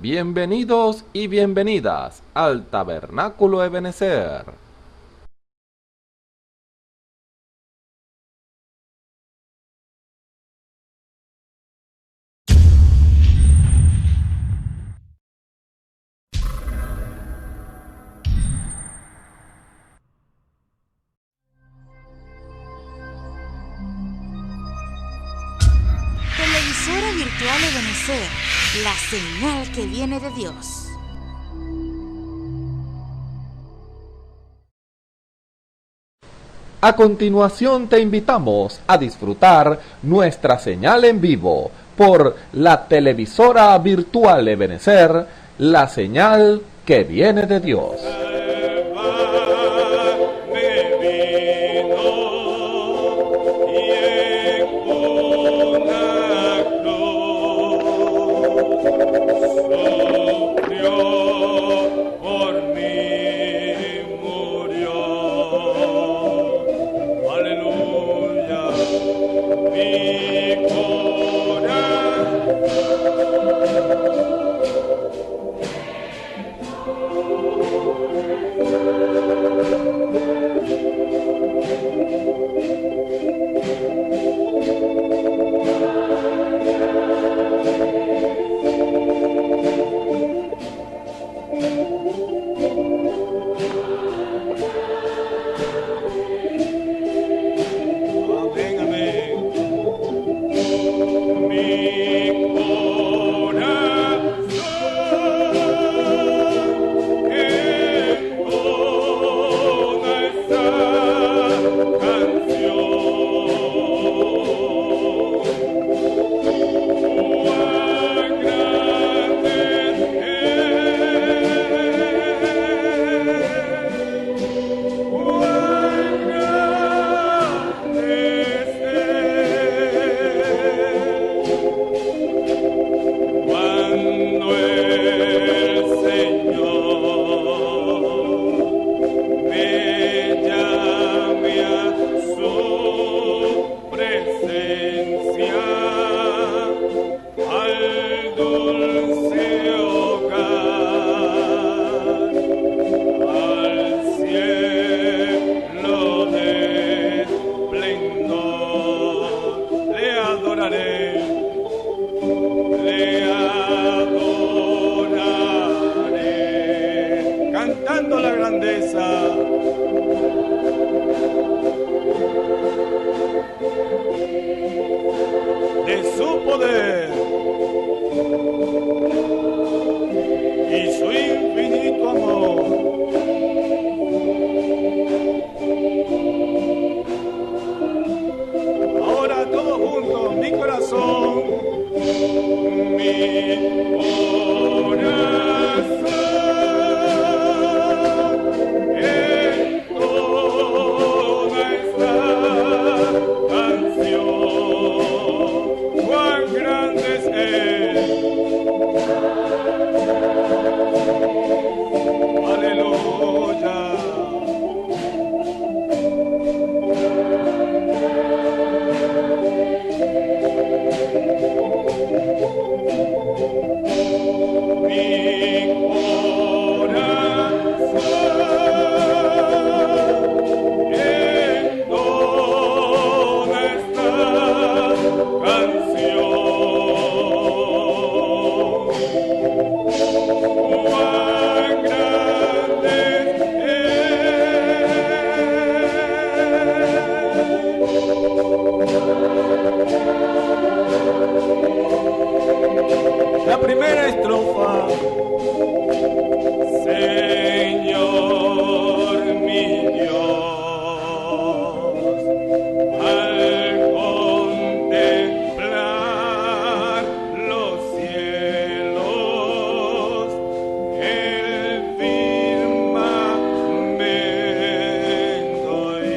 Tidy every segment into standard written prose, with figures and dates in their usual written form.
Bienvenidos y bienvenidas al Tabernáculo Ebenezer. Televisora virtual Ebenezer, la señal que viene de Dios. A continuación te invitamos a disfrutar nuestra señal en vivo por la televisora virtual Ebenezer, la señal que viene de Dios. La primera estrofa. Señor mi Dios, al contemplar los cielos, el firmamento y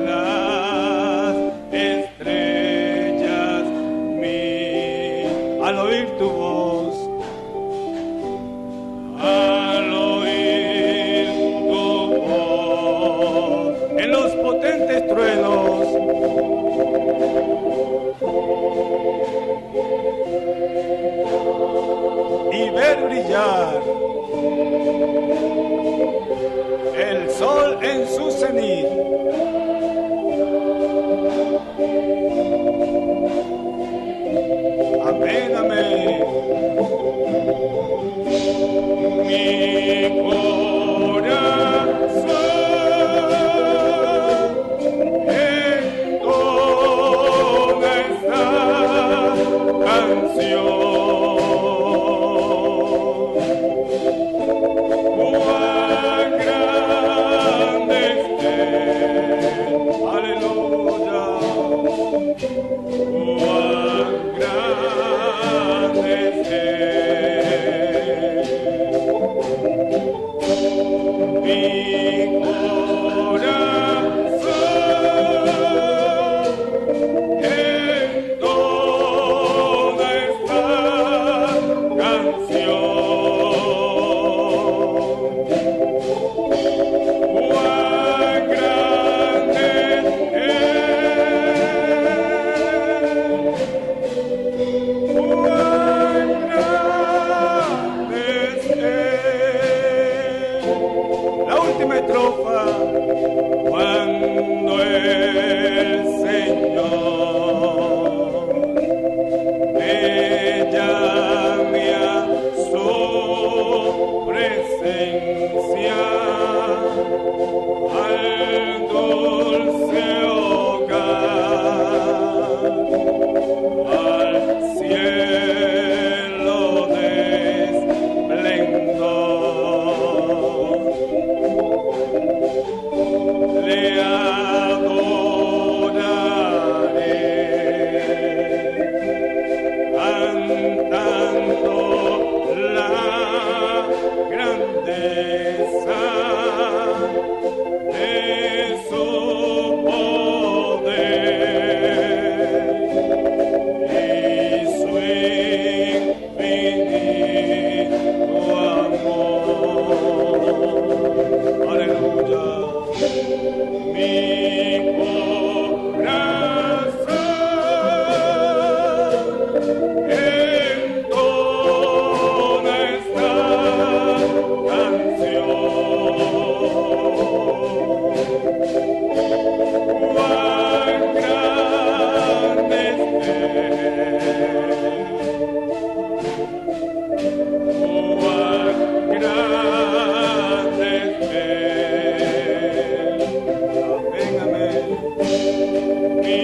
las estrellas, al oír tu voz, brillar. El sol en su cenit. Amén, amén. Mi corazón entona esta canción. Cuán grande es Él. Aleluya. Cuán grande es Él. Mi corazón entona esta canción. Cuán grande es Él. Cuán grande es Él. La última estrofa. Cuando el Señor me llame a su presencia, al dulce hogar, al cielo de esplendor, le adoraré, cantando la grandeza de su poder y su infinito amor. Aleluya. Mi corazón entona esta canción. Cuán grande es Él. Cuán grande es Él. Amén, amén. Mi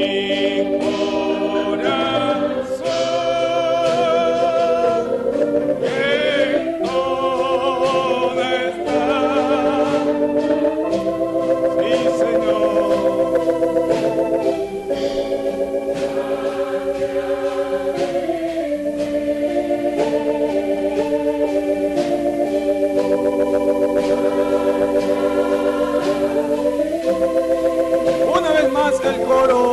corazón entona esta. Sí, Señor. Una vez más el coro.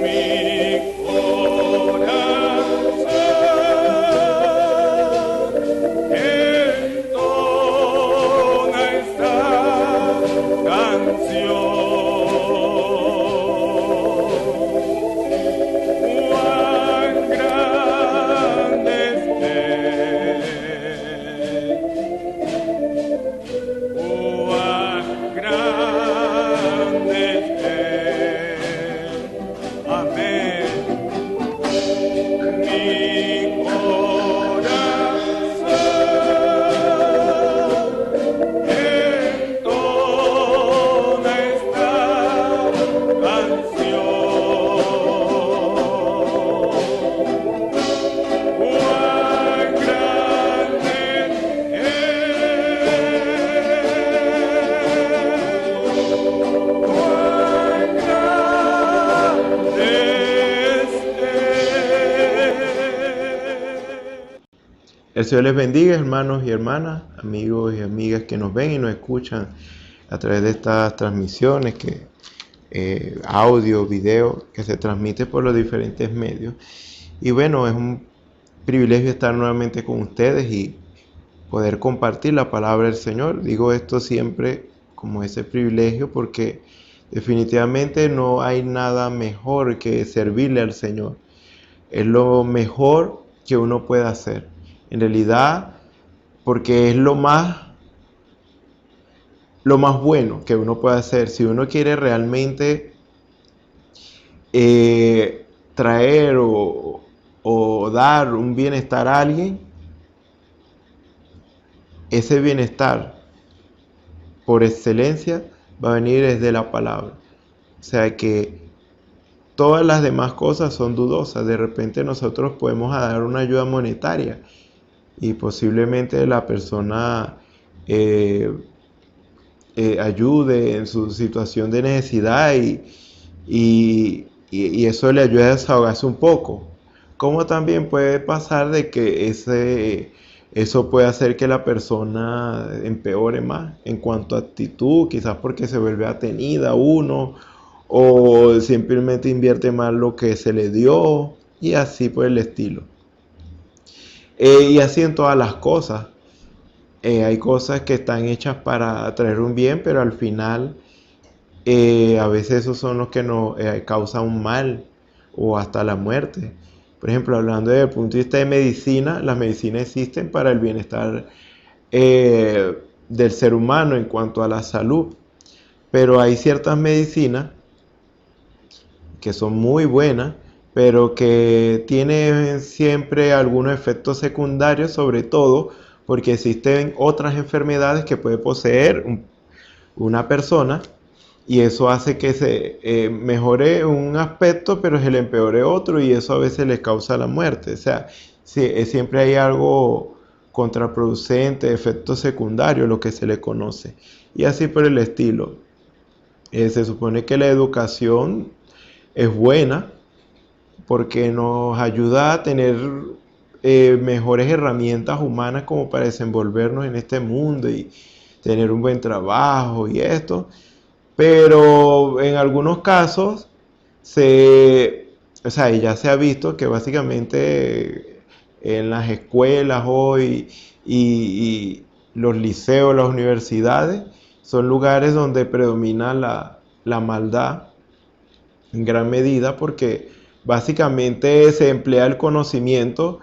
Mi corazón entona esta canción. Cuán grande es Él. Cuán grande es Él. Amén. Mi corazón entona esta canción. Cuán grande es Cuán grande es El Señor les bendiga, hermanos y hermanas, amigos y amigas que nos ven y nos escuchan a través de estas transmisiones, audio, video, que se transmite por los diferentes medios. Y bueno, es un privilegio estar nuevamente con ustedes y poder compartir la palabra del Señor. Digo esto siempre como ese privilegio porque definitivamente no hay nada mejor que servirle al Señor. Es lo mejor que uno puede hacer. En realidad, porque es lo más bueno que uno puede hacer. Si uno quiere realmente traer o dar un bienestar a alguien, ese bienestar por excelencia va a venir desde la palabra. O sea que todas las demás cosas son dudosas. De repente nosotros podemos dar una ayuda monetaria y posiblemente la persona ayude en su situación de necesidad y eso le ayuda a desahogarse un poco. Como también puede pasar de que eso puede hacer que la persona empeore más en cuanto a actitud, quizás porque se vuelve atenida a uno o simplemente invierte más lo que se le dio y así por el estilo. Y así en todas las cosas. Hay cosas que están hechas para traer un bien, pero al final a veces esos son los que nos causan un mal o hasta la muerte. Por ejemplo, hablando desde el punto de vista de medicina, las medicinas existen para el bienestar del ser humano en cuanto a la salud, pero hay ciertas medicinas que son muy buenas, pero que tienen siempre algunos efectos secundarios, sobre todo porque existen otras enfermedades que puede poseer una persona y eso hace que se mejore un aspecto, pero se le empeore otro y eso a veces le causa la muerte. O sea, siempre hay algo contraproducente, efectos secundarios, lo que se le conoce. Y así por el estilo. Se supone que la educación es buena porque nos ayuda a tener mejores herramientas humanas como para desenvolvernos en este mundo y tener un buen trabajo y esto. Pero en algunos casos ya se ha visto que básicamente en las escuelas hoy y los liceos, las universidades, son lugares donde predomina la maldad en gran medida porque básicamente se emplea el conocimiento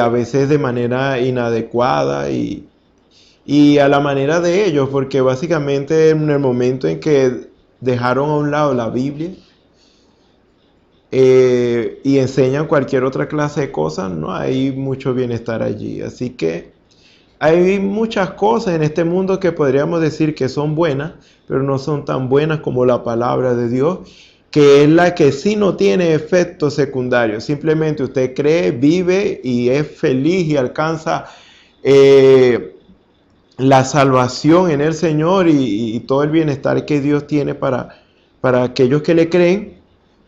a veces de manera inadecuada y a la manera de ellos, porque básicamente en el momento en que dejaron a un lado la Biblia y enseñan cualquier otra clase de cosas, no hay mucho bienestar allí. Así que hay muchas cosas en este mundo que podríamos decir que son buenas, pero no son tan buenas como la palabra de Dios, que es la que sí no tiene efectos secundarios. Simplemente usted cree, vive y es feliz y alcanza la salvación en el Señor y todo el bienestar que Dios tiene para aquellos que le creen,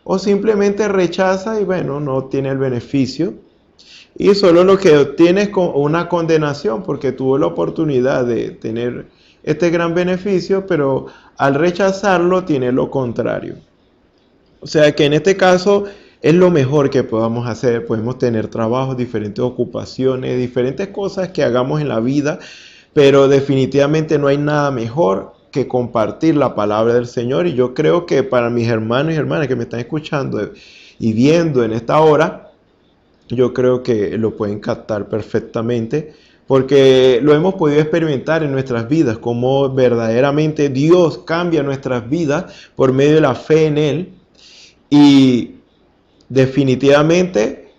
o simplemente rechaza y bueno, no tiene el beneficio y solo lo que obtiene es una condenación porque tuvo la oportunidad de tener este gran beneficio, pero al rechazarlo tiene lo contrario. O sea que en este caso es lo mejor que podamos hacer. Podemos tener trabajos, diferentes ocupaciones, diferentes cosas que hagamos en la vida, pero definitivamente no hay nada mejor que compartir la palabra del Señor. Y yo creo que para mis hermanos y hermanas que me están escuchando y viendo en esta hora, yo creo que lo pueden captar perfectamente, porque lo hemos podido experimentar en nuestras vidas, cómo verdaderamente Dios cambia nuestras vidas por medio de la fe en Él. Y definitivamente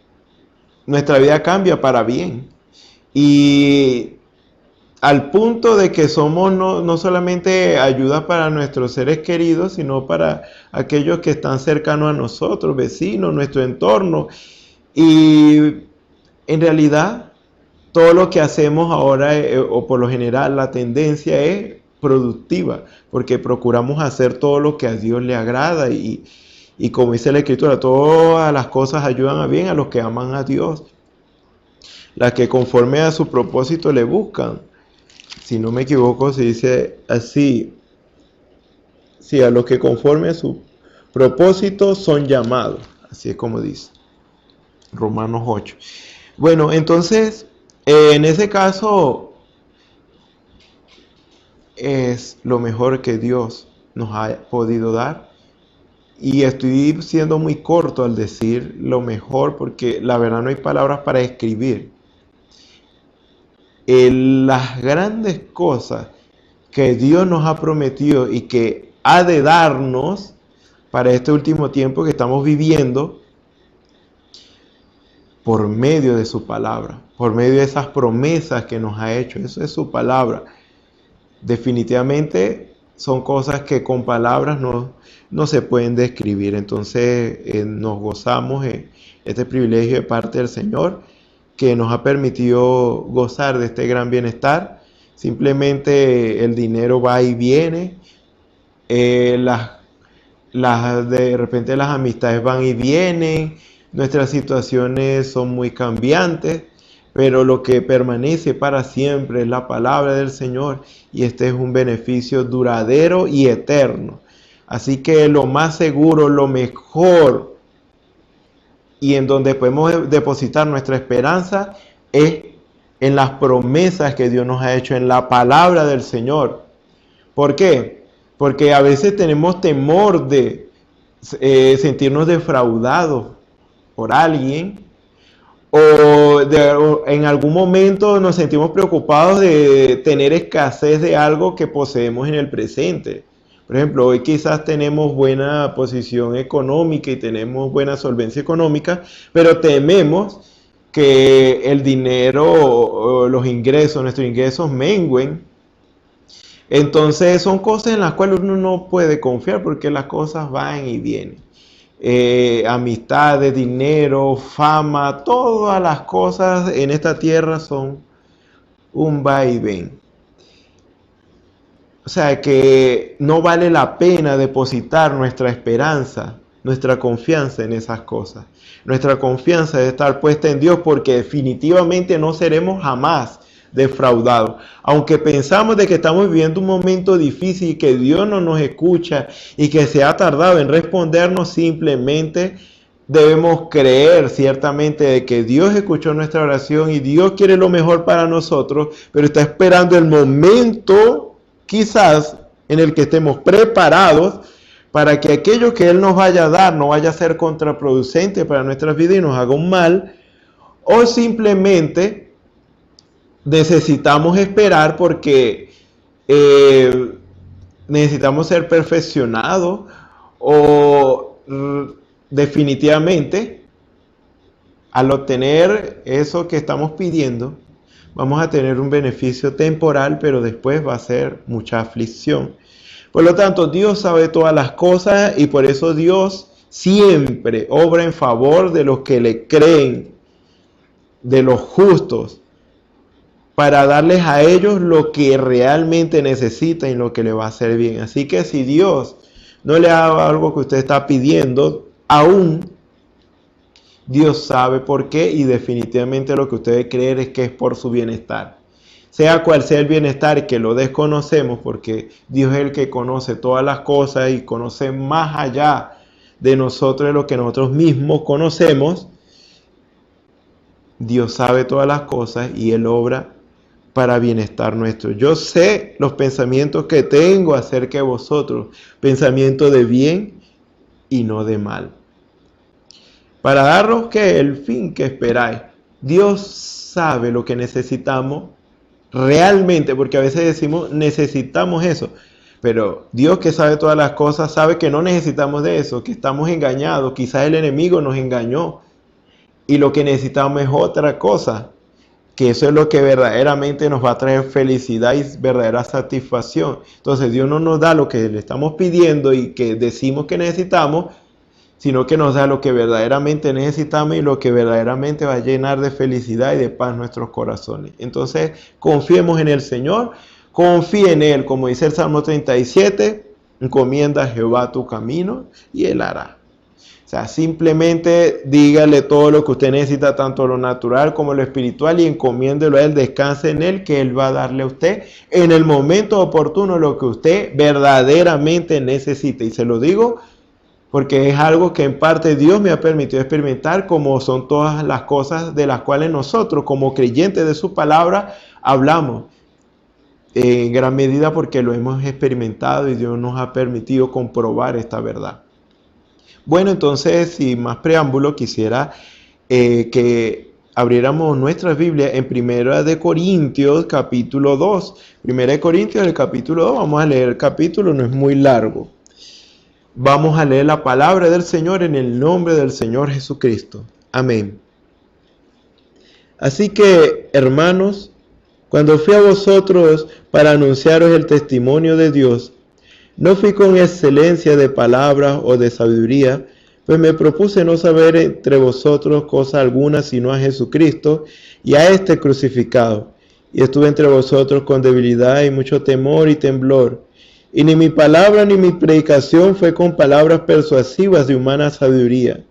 nuestra vida cambia para bien. Y al punto de que somos no solamente ayuda para nuestros seres queridos, sino para aquellos que están cercanos a nosotros, vecinos, nuestro entorno. Y en realidad, todo lo que hacemos ahora, o por lo general, la tendencia es productiva, porque procuramos hacer todo lo que a Dios le agrada y como dice la Escritura, todas las cosas ayudan a bien a los que aman a Dios, las que conforme a su propósito le buscan. Si no me equivoco, se dice así: sí, a los que conforme a su propósito son llamados. Así es como dice Romanos 8. Bueno, entonces, en ese caso, es lo mejor que Dios nos ha podido dar. Y estoy siendo muy corto al decir lo mejor, porque la verdad no hay palabras para escribir las grandes cosas que Dios nos ha prometido y que ha de darnos para este último tiempo que estamos viviendo por medio de su palabra, por medio de esas promesas que nos ha hecho. Eso es su palabra. Definitivamente son cosas que con palabras no se pueden describir. Entonces nos gozamos en este privilegio de parte del Señor, que nos ha permitido gozar de este gran bienestar. Simplemente el dinero va y viene, de repente las amistades van y vienen, nuestras situaciones son muy cambiantes, pero lo que permanece para siempre es la palabra del Señor, y este es un beneficio duradero y eterno. Así que lo más seguro, lo mejor, y en donde podemos depositar nuestra esperanza, es en las promesas que Dios nos ha hecho, en la palabra del Señor. ¿Por qué? Porque a veces tenemos temor de sentirnos defraudados por alguien, o en algún momento nos sentimos preocupados de tener escasez de algo que poseemos en el presente. Por ejemplo, hoy quizás tenemos buena posición económica y tenemos buena solvencia económica, pero tememos que el dinero o los ingresos, nuestros ingresos mengüen. Entonces son cosas en las cuales uno no puede confiar, porque las cosas van y vienen. Amistades, dinero, fama, todas las cosas en esta tierra son un va y ven. O sea que no vale la pena depositar nuestra esperanza, nuestra confianza en esas cosas. Nuestra confianza debe estar puesta en Dios, porque definitivamente no seremos jamás defraudados. Aunque pensamos de que estamos viviendo un momento difícil y que Dios no nos escucha y que se ha tardado en respondernos, simplemente debemos creer ciertamente de que Dios escuchó nuestra oración y Dios quiere lo mejor para nosotros, pero está esperando el momento quizás en el que estemos preparados para que aquello que Él nos vaya a dar no vaya a ser contraproducente para nuestras vidas y nos haga un mal, o simplemente necesitamos esperar porque necesitamos ser perfeccionados, o definitivamente al obtener eso que estamos pidiendo vamos a tener un beneficio temporal, pero después va a ser mucha aflicción. Por lo tanto, Dios sabe todas las cosas, y por eso Dios siempre obra en favor de los que le creen, de los justos, para darles a ellos lo que realmente necesitan y lo que les va a hacer bien. Así que si Dios no le da algo que usted está pidiendo, aún Dios sabe por qué, y definitivamente lo que usted debe creer es que es por su bienestar. Sea cual sea el bienestar, que lo desconocemos, porque Dios es el que conoce todas las cosas y conoce más allá de nosotros de lo que nosotros mismos conocemos. Dios sabe todas las cosas y Él obra para bienestar nuestro. Yo sé los pensamientos que tengo acerca de vosotros, pensamientos de bien y no de mal, para daros que el fin que esperáis. Dios sabe lo que necesitamos realmente, porque a veces decimos necesitamos eso, pero Dios, que sabe todas las cosas, sabe que no necesitamos de eso, que estamos engañados. Quizás el enemigo nos engañó y lo que necesitamos es otra cosa, que eso es lo que verdaderamente nos va a traer felicidad y verdadera satisfacción. Entonces Dios no nos da lo que le estamos pidiendo y que decimos que necesitamos, sino que nos da lo que verdaderamente necesitamos y lo que verdaderamente va a llenar de felicidad y de paz nuestros corazones. Entonces confiemos en el Señor, confíe en Él, como dice el Salmo 37, encomienda a Jehová tu camino y Él hará. O sea, simplemente dígale todo lo que usted necesita, tanto lo natural como lo espiritual, y encomiéndelo a Él, descanse en Él, que Él va a darle a usted en el momento oportuno lo que usted verdaderamente necesita. Y se lo digo porque es algo que en parte Dios me ha permitido experimentar, como son todas las cosas de las cuales nosotros, como creyentes de su palabra, hablamos. En gran medida porque lo hemos experimentado y Dios nos ha permitido comprobar esta verdad. Bueno, entonces, sin más preámbulo, quisiera que abriéramos nuestras Biblias en 1 Corintios capítulo 2. 1 Corintios el capítulo 2, vamos a leer el capítulo, no es muy largo. Vamos a leer la palabra del Señor en el nombre del Señor Jesucristo. Amén. Así que, hermanos, cuando fui a vosotros para anunciaros el testimonio de Dios, no fui con excelencia de palabras o de sabiduría, pues me propuse no saber entre vosotros cosa alguna sino a Jesucristo y a este crucificado. Y estuve entre vosotros con debilidad y mucho temor y temblor. Y ni mi palabra ni mi predicación fue con palabras persuasivas de humana sabiduría,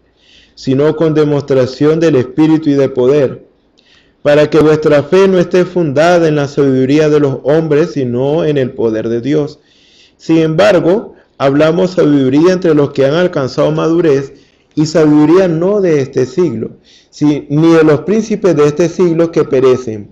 sino con demostración del Espíritu y de poder, para que vuestra fe no esté fundada en la sabiduría de los hombres, sino en el poder de Dios. Sin embargo, hablamos sabiduría entre los que han alcanzado madurez, y sabiduría no de este siglo, ni de los príncipes de este siglo que perecen.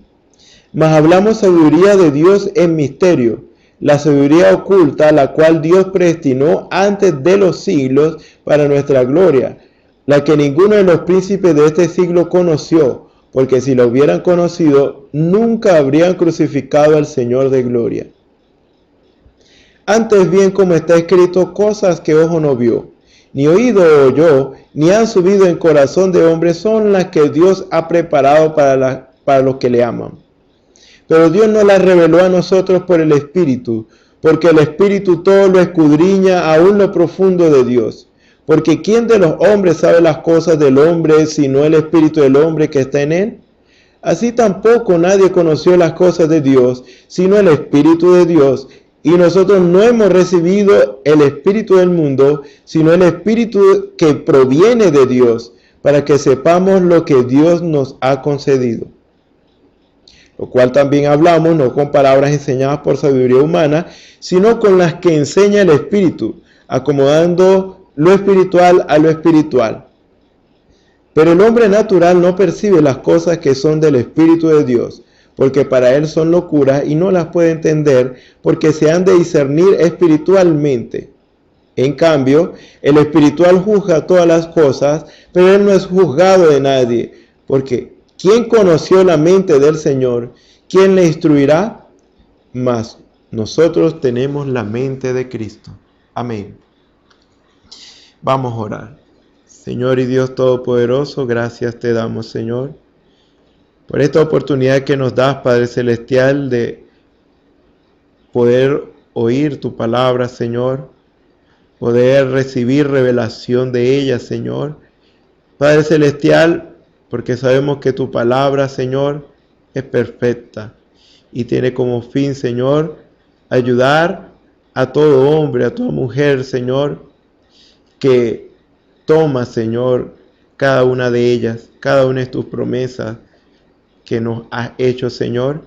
Mas hablamos sabiduría de Dios en misterio, la sabiduría oculta, la cual Dios predestinó antes de los siglos para nuestra gloria, la que ninguno de los príncipes de este siglo conoció, porque si la hubieran conocido, nunca habrían crucificado al Señor de gloria. Antes bien, como está escrito, cosas que ojo no vio, ni oído oyó, ni han subido en corazón de hombre, son las que Dios ha preparado para los que le aman. Pero Dios nos las reveló a nosotros por el Espíritu, porque el Espíritu todo lo escudriña aún lo profundo de Dios. Porque ¿quién de los hombres sabe las cosas del hombre, sino el Espíritu del hombre que está en él? Así tampoco nadie conoció las cosas de Dios, sino el Espíritu de Dios. Y nosotros no hemos recibido el espíritu del mundo, sino el Espíritu que proviene de Dios, para que sepamos lo que Dios nos ha concedido. Lo cual también hablamos, no con palabras enseñadas por sabiduría humana, sino con las que enseña el Espíritu, acomodando lo espiritual a lo espiritual. Pero el hombre natural no percibe las cosas que son del Espíritu de Dios, porque para él son locuras y no las puede entender, porque se han de discernir espiritualmente. En cambio, el espiritual juzga todas las cosas, pero él no es juzgado de nadie, porque ¿quién conoció la mente del Señor? ¿Quién le instruirá? Mas nosotros tenemos la mente de Cristo. Amén. Vamos a orar. Señor y Dios Todopoderoso, gracias te damos, Señor, por esta oportunidad que nos das, Padre Celestial, de poder oír tu palabra, Señor, poder recibir revelación de ella, Señor. Padre Celestial, porque sabemos que tu palabra, Señor, es perfecta y tiene como fin, Señor, ayudar a todo hombre, a toda mujer, Señor, que toma, Señor, cada una de ellas, cada una de tus promesas que nos has hecho, Señor,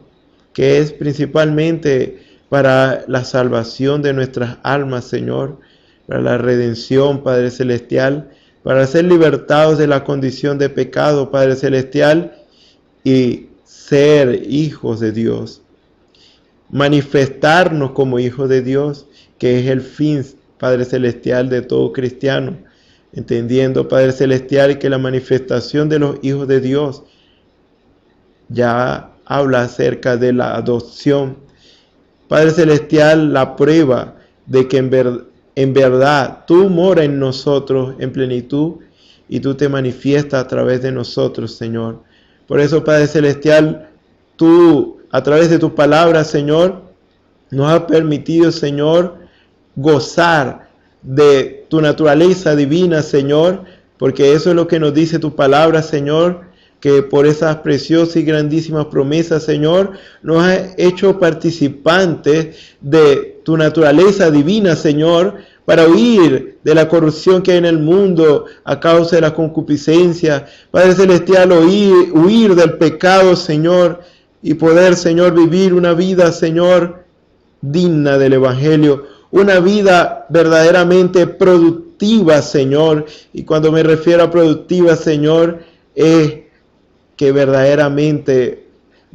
que es principalmente para la salvación de nuestras almas, Señor, para la redención, Padre Celestial, para ser libertados de la condición de pecado, Padre Celestial, y ser hijos de Dios. Manifestarnos como hijos de Dios, que es el fin, Padre Celestial, de todo cristiano, entendiendo, Padre Celestial, que la manifestación de los hijos de Dios ya habla acerca de la adopción. Padre Celestial, la prueba de que en verdad tú moras en nosotros en plenitud y tú te manifiestas a través de nosotros, Señor. Por eso, Padre Celestial, tú, a través de tu palabra, Señor, nos has permitido, Señor, gozar de tu naturaleza divina, Señor, porque eso es lo que nos dice tu palabra, Señor, que por esas preciosas y grandísimas promesas, Señor, nos has hecho participantes de tu naturaleza divina, Señor, para huir de la corrupción que hay en el mundo a causa de la concupiscencia. Padre Celestial, huir del pecado, Señor, y poder, Señor, vivir una vida, Señor, digna del Evangelio, una vida verdaderamente productiva, Señor. Y cuando me refiero a productiva, Señor, es que verdaderamente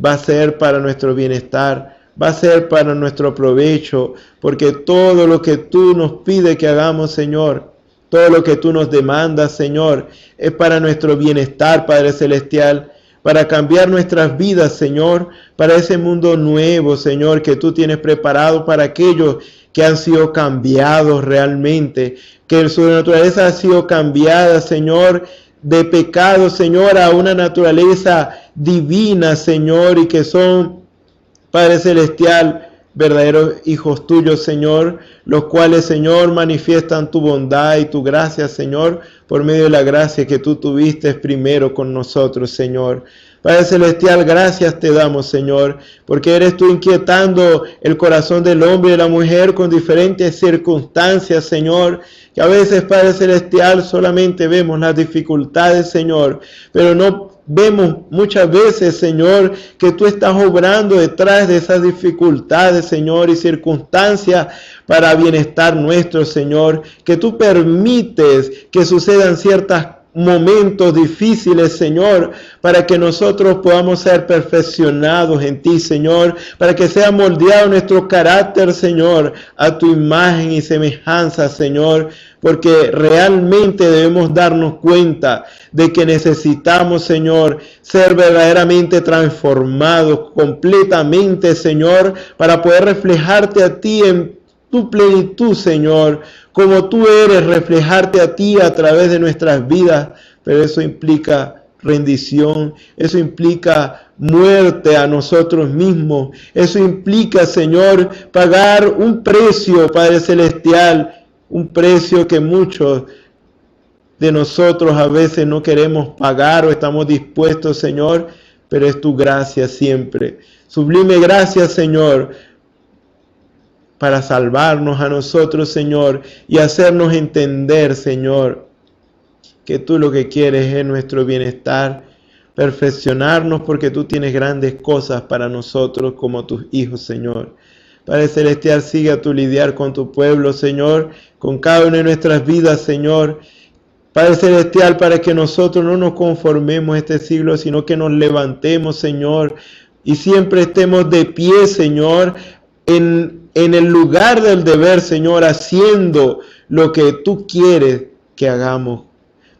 va a ser para nuestro bienestar, va a ser para nuestro provecho, porque todo lo que tú nos pides que hagamos, Señor, todo lo que tú nos demandas, Señor, es para nuestro bienestar, Padre Celestial, para cambiar nuestras vidas, Señor, para ese mundo nuevo, Señor, que tú tienes preparado para aquellos que han sido cambiados realmente, que su naturaleza ha sido cambiada, Señor, de pecado, Señor, a una naturaleza divina, Señor, y que son, Padre Celestial, verdaderos hijos tuyos, Señor, los cuales, Señor, manifiestan tu bondad y tu gracia, Señor, por medio de la gracia que tú tuviste primero con nosotros, Señor. Padre Celestial, gracias te damos, Señor, porque eres tú inquietando el corazón del hombre y de la mujer con diferentes circunstancias, Señor, que a veces, Padre Celestial, solamente vemos las dificultades, Señor, pero no vemos muchas veces, Señor, que tú estás obrando detrás de esas dificultades, Señor, y circunstancias para bienestar nuestro, Señor, que tú permites que sucedan ciertas momentos difíciles, Señor, para que nosotros podamos ser perfeccionados en ti, Señor, para que sea moldeado nuestro carácter, Señor, a tu imagen y semejanza, Señor, porque realmente debemos darnos cuenta de que necesitamos, Señor, ser verdaderamente transformados completamente, Señor, para poder reflejarte a ti en tu plenitud, Señor, como tú eres, reflejarte a ti a través de nuestras vidas, pero eso implica rendición, eso implica muerte a nosotros mismos, eso implica, Señor, pagar un precio, Padre Celestial, un precio que muchos de nosotros a veces no queremos pagar o estamos dispuestos, Señor, pero es tu gracia siempre. Sublime gracia, Señor, para salvarnos a nosotros, Señor, y hacernos entender, Señor, que tú lo que quieres es nuestro bienestar, perfeccionarnos porque tú tienes grandes cosas para nosotros como tus hijos, Señor. Padre Celestial, sigue a tu lidiar con tu pueblo, Señor, con cada una de nuestras vidas, Señor. Padre Celestial, para que nosotros no nos conformemos a este siglo, sino que nos levantemos, Señor, y siempre estemos de pie, Señor, en el lugar del deber, Señor, haciendo lo que tú quieres que hagamos.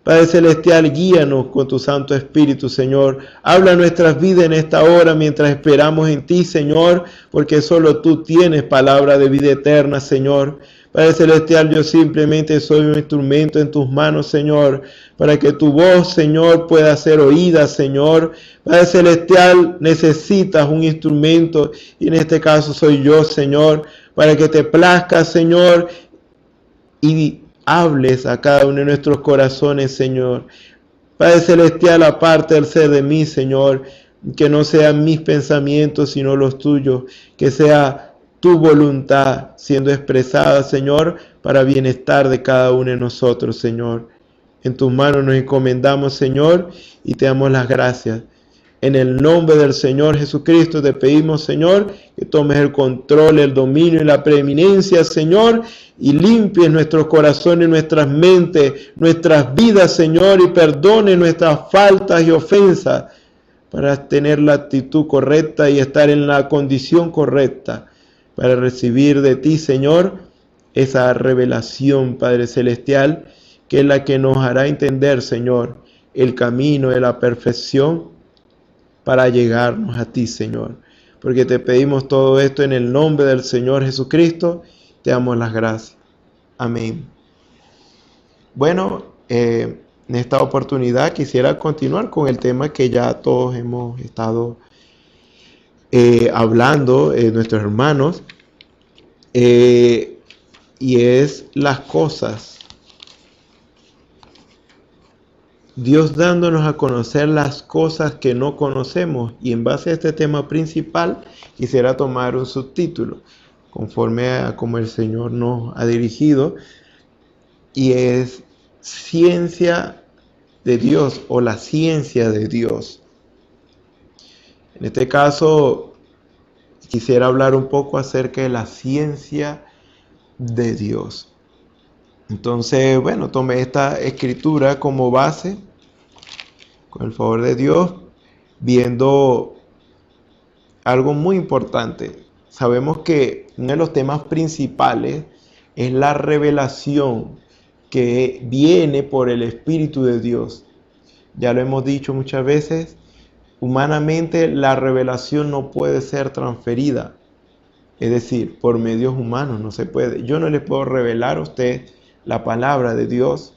Padre Celestial, guíanos con tu Santo Espíritu, Señor. Habla nuestras vidas en esta hora mientras esperamos en ti, Señor, porque solo tú tienes palabra de vida eterna, Señor. Padre Celestial, yo simplemente soy un instrumento en tus manos, Señor, para que tu voz, Señor, pueda ser oída, Señor. Padre Celestial, necesitas un instrumento, y en este caso soy yo, Señor, para que te plazca, Señor, y hables a cada uno de nuestros corazones, Señor. Padre Celestial, aparte del ser de mí, Señor, que no sean mis pensamientos, sino los tuyos, que sea tu voluntad siendo expresada, Señor, para bienestar de cada uno de nosotros, Señor. En tus manos nos encomendamos, Señor, y te damos las gracias. En el nombre del Señor Jesucristo te pedimos, Señor, que tomes el control, el dominio y la preeminencia, Señor, y limpies nuestros corazones, nuestras mentes, nuestras vidas, Señor, y perdone nuestras faltas y ofensas para tener la actitud correcta y estar en la condición correcta para recibir de ti, Señor, esa revelación, Padre Celestial, que es la que nos hará entender, Señor, el camino de la perfección para llegarnos a ti, Señor. Porque te pedimos todo esto en el nombre del Señor Jesucristo. Te damos las gracias. Amén. Bueno, en esta oportunidad quisiera continuar con el tema que ya todos hemos estado hablando, nuestros hermanos, y es las cosas. Dios dándonos a conocer las cosas que no conocemos, y en base a este tema principal quisiera tomar un subtítulo conforme a como el Señor nos ha dirigido, y es ciencia de Dios o la ciencia de Dios. En este caso quisiera hablar un poco acerca de la ciencia de Dios. Entonces, bueno, tomé esta escritura como base, con el favor de Dios, viendo algo muy importante. Sabemos que uno de los temas principales es la revelación que viene por el Espíritu de Dios. Ya lo hemos dicho muchas veces, humanamente la revelación no puede ser transferida. Es decir, por medios humanos no se puede. Yo no le puedo revelar a usted la palabra de Dios.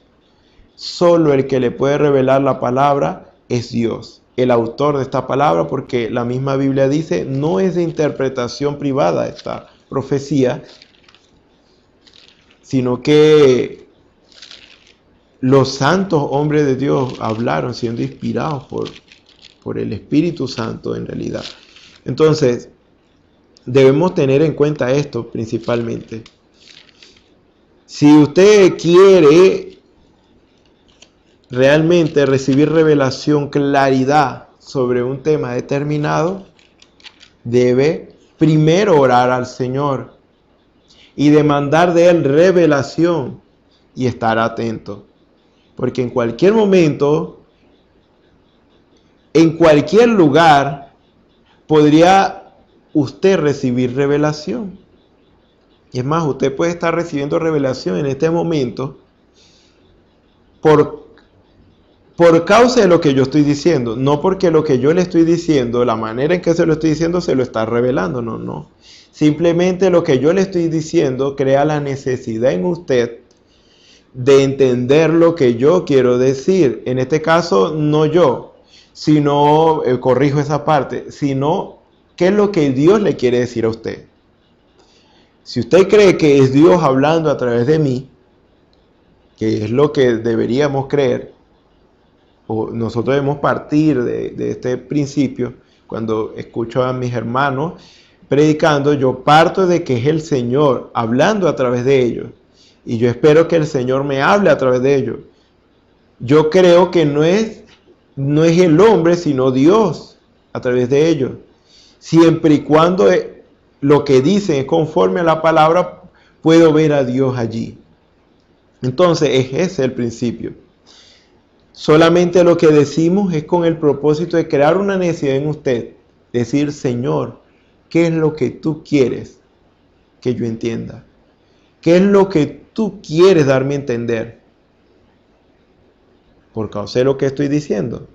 Solo el que le puede revelar la palabra es Dios, el autor de esta palabra, porque la misma Biblia dice, no es de interpretación privada esta profecía, sino que los santos hombres de Dios hablaron siendo inspirados por el Espíritu Santo en realidad. Entonces, debemos tener en cuenta esto principalmente. Si usted quiere realmente recibir revelación, claridad sobre un tema determinado, debe primero orar al Señor y demandar de Él revelación y estar atento. Porque en cualquier momento, en cualquier lugar, podría usted recibir revelación. Y es más, usted puede estar recibiendo revelación en este momento por causa de lo que yo estoy diciendo. No porque lo que yo le estoy diciendo, la manera en que se lo estoy diciendo, se lo está revelando. No. Simplemente lo que yo le estoy diciendo crea la necesidad en usted de entender lo que yo quiero decir. En este caso, no yo, sino, corrijo esa parte, sino qué es lo que Dios le quiere decir a usted. Si usted cree que es Dios hablando a través de mí, que es lo que deberíamos creer, o nosotros debemos partir de este principio. Cuando escucho a mis hermanos predicando, yo parto de que es el Señor hablando a través de ellos. Y yo espero que el Señor me hable a través de ellos. Yo creo que no es el hombre, sino Dios a través de ellos. Siempre y cuando lo que dicen es conforme a la palabra, puedo ver a Dios allí. Entonces, ese es el principio. Solamente lo que decimos es con el propósito de crear una necesidad en usted. Decir, Señor, ¿qué es lo que tú quieres que yo entienda? ¿Qué es lo que tú quieres darme a entender? Por causa de lo que estoy diciendo,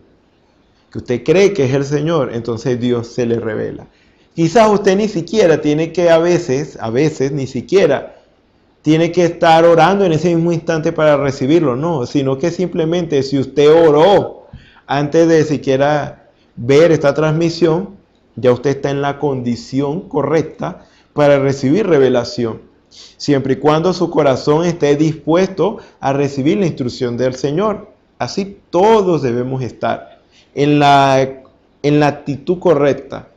que usted cree que es el Señor, entonces Dios se le revela. Quizás usted ni siquiera tiene que a veces ni siquiera tiene que estar orando en ese mismo instante para recibirlo, no, sino que simplemente si usted oró antes de siquiera ver esta transmisión, ya usted está en la condición correcta para recibir revelación. Siempre y cuando su corazón esté dispuesto a recibir la instrucción del Señor. Así todos debemos estar en la actitud correcta.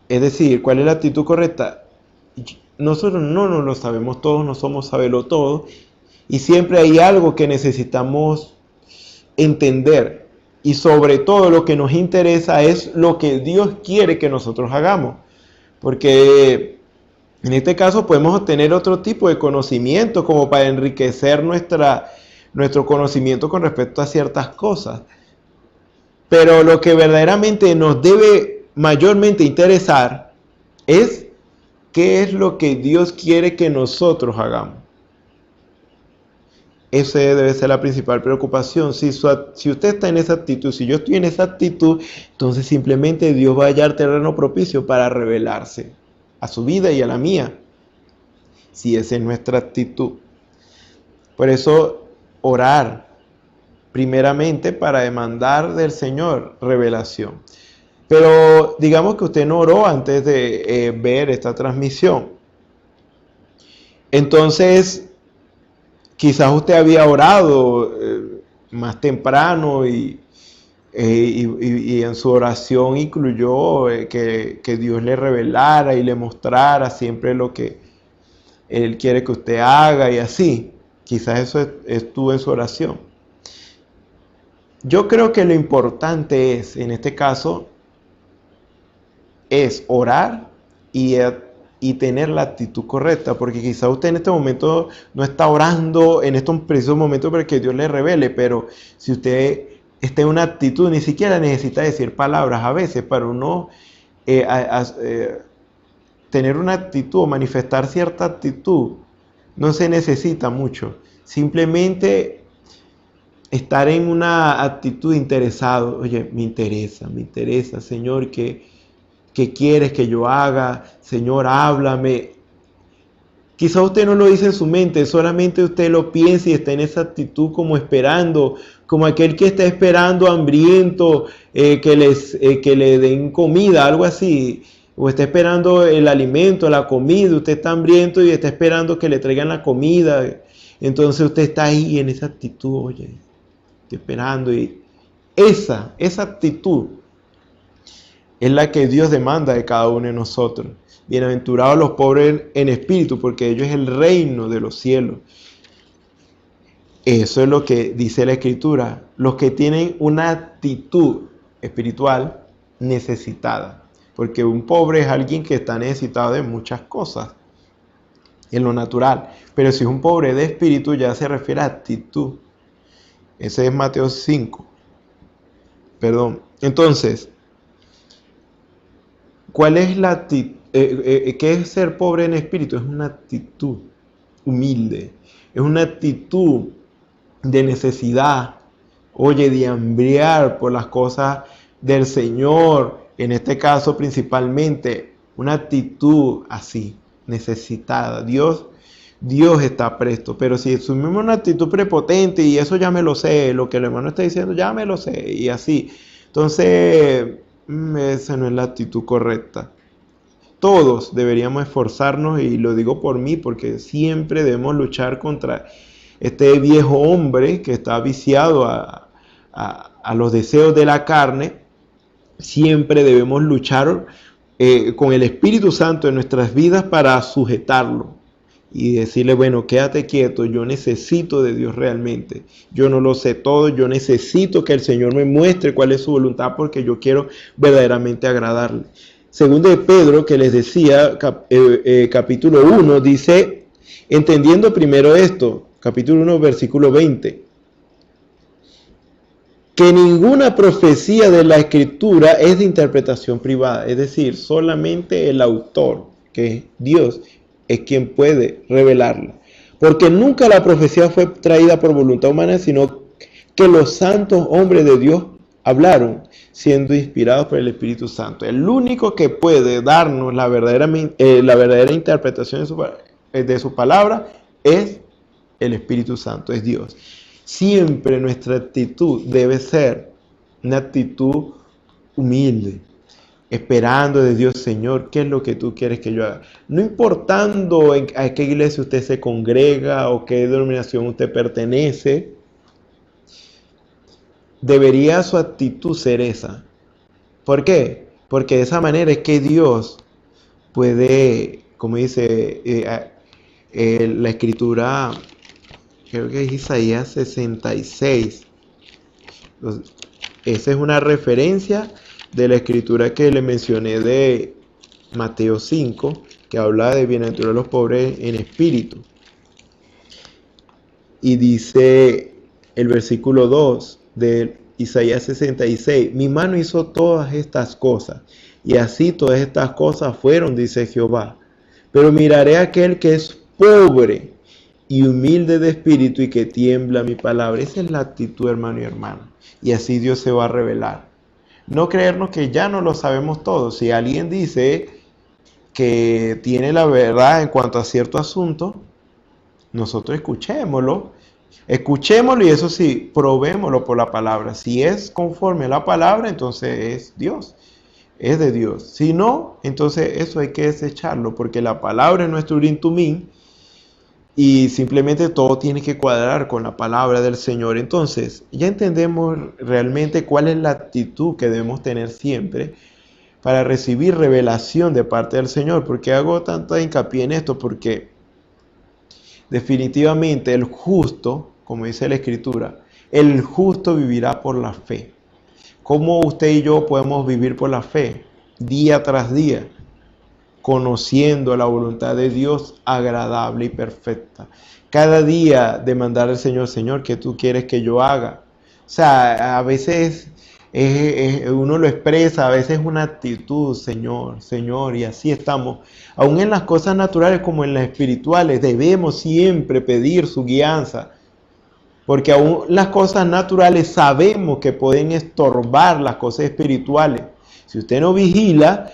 Es decir, ¿cuál es la actitud correcta? Nosotros no nos lo sabemos todos, no somos saberlo todo. Y siempre hay algo que necesitamos entender. Y sobre todo lo que nos interesa es lo que Dios quiere que nosotros hagamos. Porque en este caso podemos obtener otro tipo de conocimiento como para enriquecer nuestro conocimiento con respecto a ciertas cosas. Pero lo que verdaderamente nos debe mayormente interesar es qué es lo que Dios quiere que nosotros hagamos. Esa debe ser la principal preocupación. Si usted está en esa actitud, si yo estoy en esa actitud, entonces simplemente Dios va a hallar terreno propicio para revelarse a su vida y a la mía, si esa es nuestra actitud. Por eso, orar primeramente para demandar del Señor revelación. Pero digamos que usted no oró antes de ver esta transmisión. Entonces, quizás usted había orado más temprano y en su oración incluyó que Dios le revelara y le mostrara siempre lo que Él quiere que usted haga y así. Quizás eso estuvo en su oración. Yo creo que lo importante es, en este caso, es orar y tener la actitud correcta, porque quizá usted en este momento no está orando en estos precisos momentos para que Dios le revele, pero si usted está en una actitud, ni siquiera necesita decir palabras a veces para uno tener una actitud o manifestar cierta actitud, no se necesita mucho, simplemente estar en una actitud interesado. Oye, me interesa, Señor, ¿qué quieres que yo haga? Señor, háblame. Quizá usted no lo dice en su mente, solamente usted lo piensa y está en esa actitud como esperando, como aquel que está esperando hambriento, que le den comida, algo así. O está esperando el alimento, la comida, usted está hambriento y está esperando que le traigan la comida. Entonces usted está ahí en esa actitud, oye, estoy esperando. Y esa actitud es la que Dios demanda de cada uno de nosotros. Bienaventurados los pobres en espíritu, porque ellos es el reino de los cielos. Eso es lo que dice la Escritura. Los que tienen una actitud espiritual necesitada. Porque un pobre es alguien que está necesitado de muchas cosas en lo natural. Pero si es un pobre de espíritu, ya se refiere a actitud. Ese es Mateo 5. Perdón. Entonces, ¿cuál es la actitud? ¿Qué es ser pobre en espíritu? Es una actitud humilde. Es una actitud de necesidad. Oye, de hambriar por las cosas del Señor. En este caso, principalmente, una actitud así, necesitada. Dios está presto. Pero si asumimos una actitud prepotente y eso ya me lo sé, lo que el hermano está diciendo ya me lo sé, y así, entonces esa no es la actitud correcta. Todos deberíamos esforzarnos, y lo digo por mí, porque siempre debemos luchar contra este viejo hombre que está viciado a los deseos de la carne. Siempre debemos luchar con el Espíritu Santo en nuestras vidas para sujetarlo y decirle, bueno, quédate quieto, yo necesito de Dios realmente. Yo no lo sé todo, yo necesito que el Señor me muestre cuál es su voluntad, porque yo quiero verdaderamente agradarle. Segundo de Pedro, que les decía, capítulo 1, dice, entendiendo primero esto, capítulo 1, versículo 20, que ninguna profecía de la Escritura es de interpretación privada, es decir, solamente el autor, que es Dios, es quien puede revelarla. Porque nunca la profecía fue traída por voluntad humana, sino que los santos hombres de Dios hablaron, siendo inspirados por el Espíritu Santo. El único que puede darnos la verdadera interpretación de su palabra es el Espíritu Santo, es Dios. Siempre nuestra actitud debe ser una actitud humilde, esperando de Dios, Señor, ¿qué es lo que tú quieres que yo haga? No importando a qué iglesia usted se congrega o qué denominación usted pertenece, debería su actitud ser esa. ¿Por qué? Porque de esa manera es que Dios puede, como dice la Escritura, creo que es Isaías 66. Entonces, esa es una referencia de la Escritura que le mencioné de Mateo 5, que habla de bienaventurados los pobres en espíritu. Y dice el versículo 2 de Isaías 66, mi mano hizo todas estas cosas, y así todas estas cosas fueron, dice Jehová. Pero miraré a aquel que es pobre y humilde de espíritu y que tiembla mi palabra. Esa es la actitud, hermano y hermana. Y así Dios se va a revelar. No creernos que ya no lo sabemos todo. Si alguien dice que tiene la verdad en cuanto a cierto asunto, nosotros escuchémoslo y eso sí, probémoslo por la palabra. Si es conforme a la palabra, entonces es Dios, es de Dios. Si no, entonces eso hay que desecharlo, porque la palabra es nuestro Urim Tumim y simplemente todo tiene que cuadrar con la palabra del Señor. Entonces, ya entendemos realmente cuál es la actitud que debemos tener siempre para recibir revelación de parte del Señor. ¿Por qué hago tanta hincapié en esto? Porque definitivamente el justo, como dice la Escritura, el justo vivirá por la fe. ¿Cómo usted y yo podemos vivir por la fe? Día tras día, conociendo la voluntad de Dios agradable y perfecta. Cada día demandar al Señor, Señor, ¿qué tú quieres que yo haga? O sea, a veces uno lo expresa, a veces es una actitud, Señor, Señor, y así estamos. Aún en las cosas naturales como en las espirituales, debemos siempre pedir su guianza. porque aún las cosas naturales sabemos que pueden estorbar las cosas espirituales. Si usted no vigila,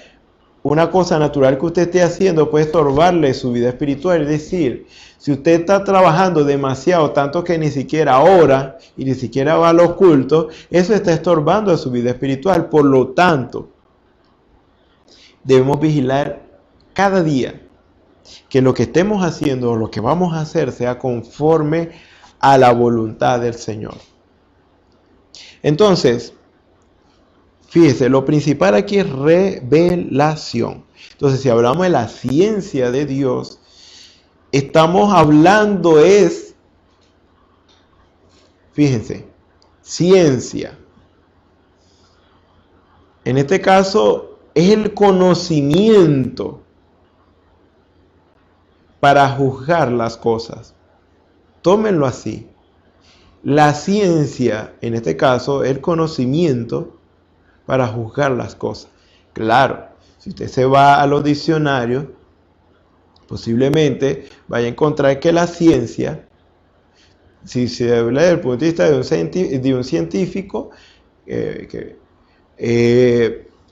una cosa natural que usted esté haciendo puede estorbarle su vida espiritual. Es decir, si usted está trabajando demasiado, tanto que ni siquiera ora y ni siquiera va a los cultos, eso está estorbando a su vida espiritual. Por lo tanto, debemos vigilar cada día que lo que estemos haciendo o lo que vamos a hacer sea conforme a la voluntad del Señor. Entonces, fíjese, lo principal aquí es revelación. Entonces, si hablamos de la ciencia de Dios, estamos hablando fíjense, ciencia. En este caso, es el conocimiento para juzgar las cosas. Tómenlo así. La ciencia, en este caso, es el conocimiento para juzgar las cosas. Claro, si usted se va a los diccionarios, posiblemente vaya a encontrar que la ciencia, si se habla desde el punto de vista de un científico,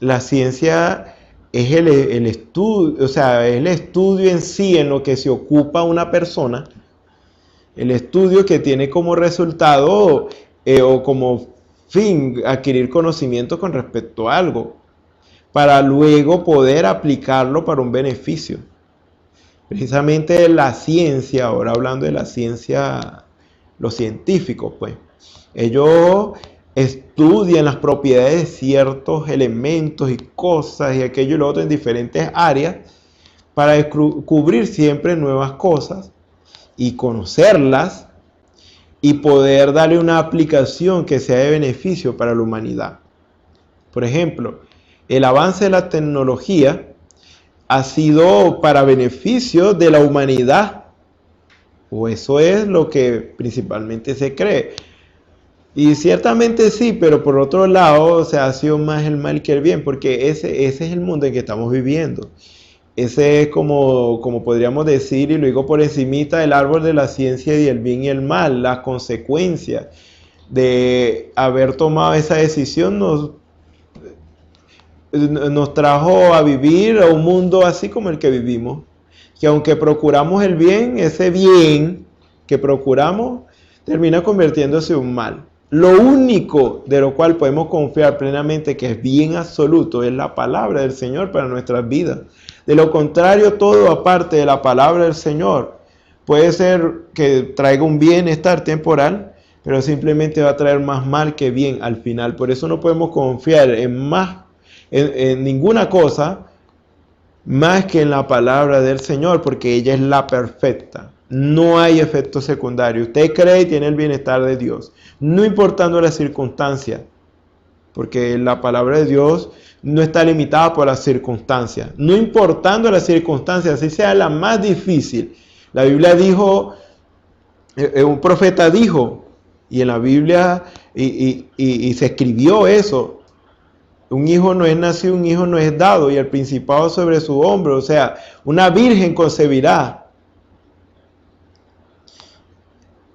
la ciencia es el estudio, o sea, es el estudio en sí en lo que se ocupa una persona, el estudio que tiene como resultado o como fin adquirir conocimiento con respecto a algo, para luego poder aplicarlo para un beneficio. Precisamente la ciencia, ahora hablando de la ciencia, los científicos, pues, ellos estudian las propiedades de ciertos elementos y cosas y aquello y lo otro en diferentes áreas para descubrir siempre nuevas cosas y conocerlas y poder darle una aplicación que sea de beneficio para la humanidad. Por ejemplo, el avance de la tecnología ha sido para beneficio de la humanidad, o eso es lo que principalmente se cree. Y ciertamente sí, pero por otro lado, o sea, ha sido más el mal que el bien, porque ese es el mundo en que estamos viviendo. Ese es como podríamos decir, y lo digo por encimita, el árbol de la ciencia y el bien y el mal. Las consecuencias de haber tomado esa decisión nos trajo a vivir a un mundo así como el que vivimos. Que aunque procuramos el bien, ese bien que procuramos termina convirtiéndose en un mal. Lo único de lo cual podemos confiar plenamente que es bien absoluto es la palabra del Señor para nuestras vidas. De lo contrario, todo aparte de la palabra del Señor puede ser que traiga un bienestar temporal, pero simplemente va a traer más mal que bien al final. Por eso no podemos confiar en ninguna cosa más que en la palabra del Señor, porque ella es la perfecta. No hay efecto secundario. Usted cree y tiene el bienestar de Dios, no importando las circunstancias, porque la palabra de Dios no está limitada por las circunstancias. No importando las circunstancias, así sea la más difícil. La Biblia dijo, un profeta dijo, y en la Biblia y se escribió eso: un hijo no es nacido, un hijo no es dado, y el principado sobre su hombro. O sea, una virgen concebirá,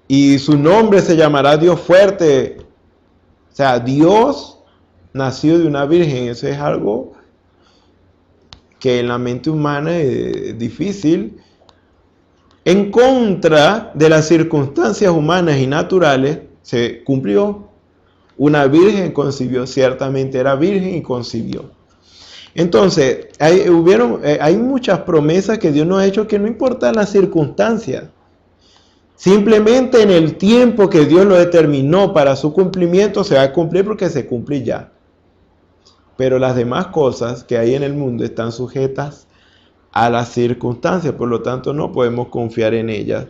y su nombre se llamará Dios fuerte. O sea, Dios nació de una virgen. Eso es algo que en la mente humana es difícil. En contra de las circunstancias humanas y naturales, se cumplió. Una virgen concibió, ciertamente era virgen y concibió. Entonces, hay muchas promesas que Dios nos ha hecho que no importan las circunstancias. Simplemente en el tiempo que Dios lo determinó para su cumplimiento se va a cumplir, porque se cumple ya. Pero las demás cosas que hay en el mundo están sujetas a las circunstancias, por lo tanto no podemos confiar en ellas,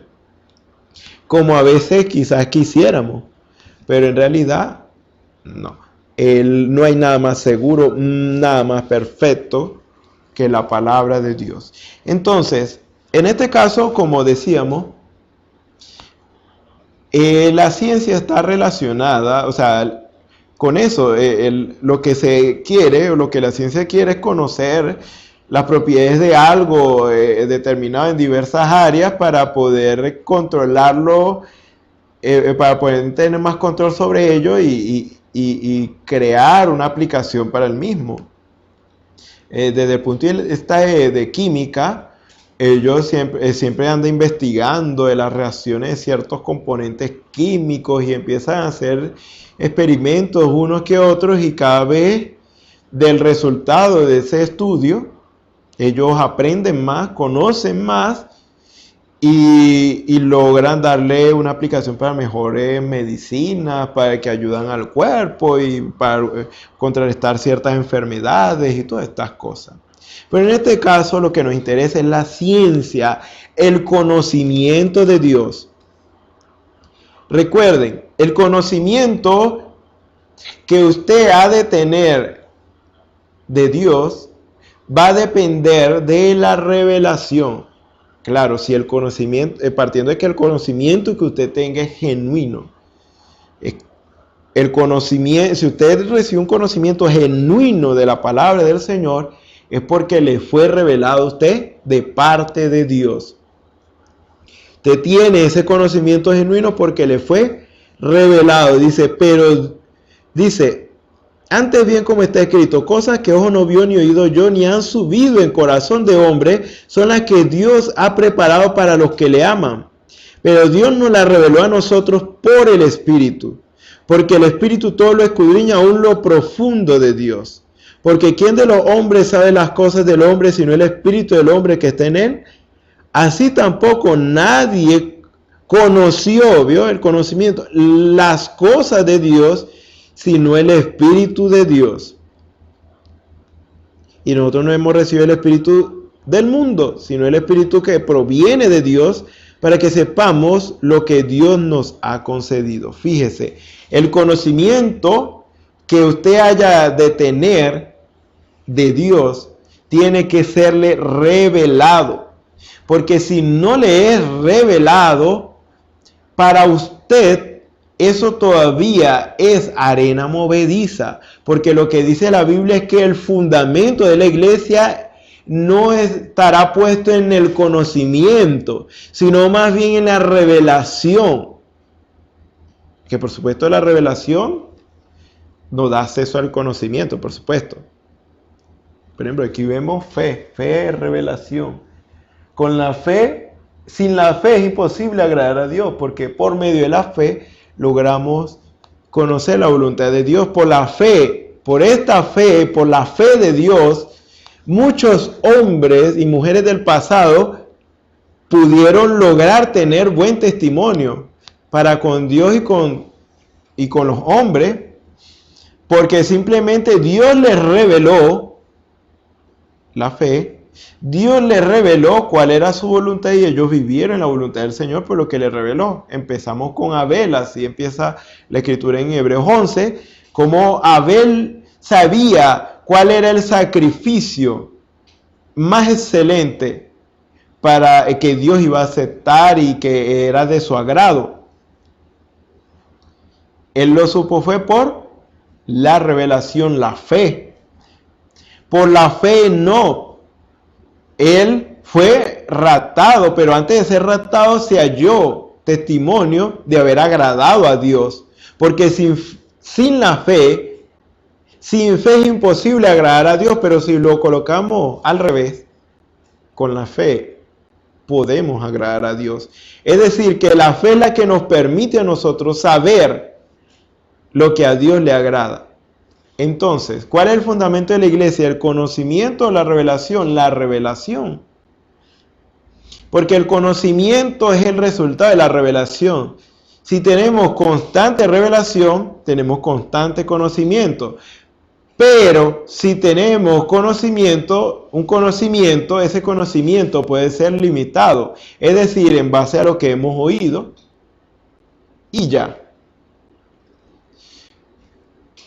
como a veces quizás quisiéramos, pero en realidad no. No hay nada más seguro, nada más perfecto que la palabra de Dios. Entonces, en este caso, como decíamos, la ciencia está relacionada, o sea, con eso. Lo que se quiere, o lo que la ciencia quiere, es conocer las propiedades de algo determinado en diversas áreas para poder controlarlo para poder tener más control sobre ello y crear una aplicación para el mismo. Desde el punto de vista de química, ellos siempre andan investigando de las reacciones de ciertos componentes químicos y empiezan a hacer experimentos unos que otros, y cada vez del resultado de ese estudio ellos aprenden más, conocen más y logran darle una aplicación para mejores medicinas, para que ayudan al cuerpo y para contrarrestar ciertas enfermedades y todas estas cosas. Pero en este caso lo que nos interesa es la ciencia, el conocimiento de Dios. Recuerden, el conocimiento que usted ha de tener de Dios va a depender de la revelación. Claro, si el conocimiento, partiendo de que el conocimiento que usted tenga es genuino. El conocimiento, si usted recibe un conocimiento genuino de la palabra del Señor, es porque le fue revelado a usted de parte de Dios. Usted tiene ese conocimiento genuino porque le fue revelado. Dice, antes bien, como está escrito, cosas que ojo no vio ni oído yo ni han subido en corazón de hombre, son las que Dios ha preparado para los que le aman. Pero Dios nos las reveló a nosotros por el Espíritu, porque el Espíritu todo lo escudriña, aún lo profundo de Dios. Porque ¿quién de los hombres sabe las cosas del hombre sino el Espíritu del hombre que está en él? Así tampoco nadie conoció, ¿vio? El conocimiento, las cosas de Dios, sino el Espíritu de Dios. Y nosotros no hemos recibido el Espíritu del mundo, sino el Espíritu que proviene de Dios, para que sepamos lo que Dios nos ha concedido. Fíjese, el conocimiento que usted haya de tener de Dios tiene que serle revelado. Porque si no le es revelado, para usted eso todavía es arena movediza. Porque lo que dice la Biblia es que el fundamento de la iglesia no estará puesto en el conocimiento, sino más bien en la revelación. Que por supuesto la revelación nos da acceso al conocimiento, por supuesto. Por ejemplo, aquí vemos fe es revelación. Con la fe, sin la fe es imposible agradar a Dios, porque por medio de la fe logramos conocer la voluntad de Dios. Por la fe, por esta fe, por la fe de Dios, muchos hombres y mujeres del pasado pudieron lograr tener buen testimonio para con Dios y con los hombres, porque simplemente Dios les reveló la fe. Dios les reveló cuál era su voluntad y ellos vivieron en la voluntad del Señor por lo que les reveló. Empezamos con Abel, así empieza la escritura en Hebreos 11, como Abel sabía cuál era el sacrificio más excelente para que Dios iba a aceptar y que era de su agrado. Él lo supo fue por la revelación, la fe. Por la fe no. Él fue raptado, pero antes de ser raptado se halló testimonio de haber agradado a Dios. Porque sin la fe, sin fe es imposible agradar a Dios, pero si lo colocamos al revés, con la fe podemos agradar a Dios. Es decir, que la fe es la que nos permite a nosotros saber lo que a Dios le agrada. Entonces, ¿cuál es el fundamento de la iglesia? ¿El conocimiento o la revelación? La revelación. Porque el conocimiento es el resultado de la revelación. Si tenemos constante revelación, tenemos constante conocimiento. Pero si tenemos conocimiento, ese conocimiento puede ser limitado. Es decir, en base a lo que hemos oído y ya.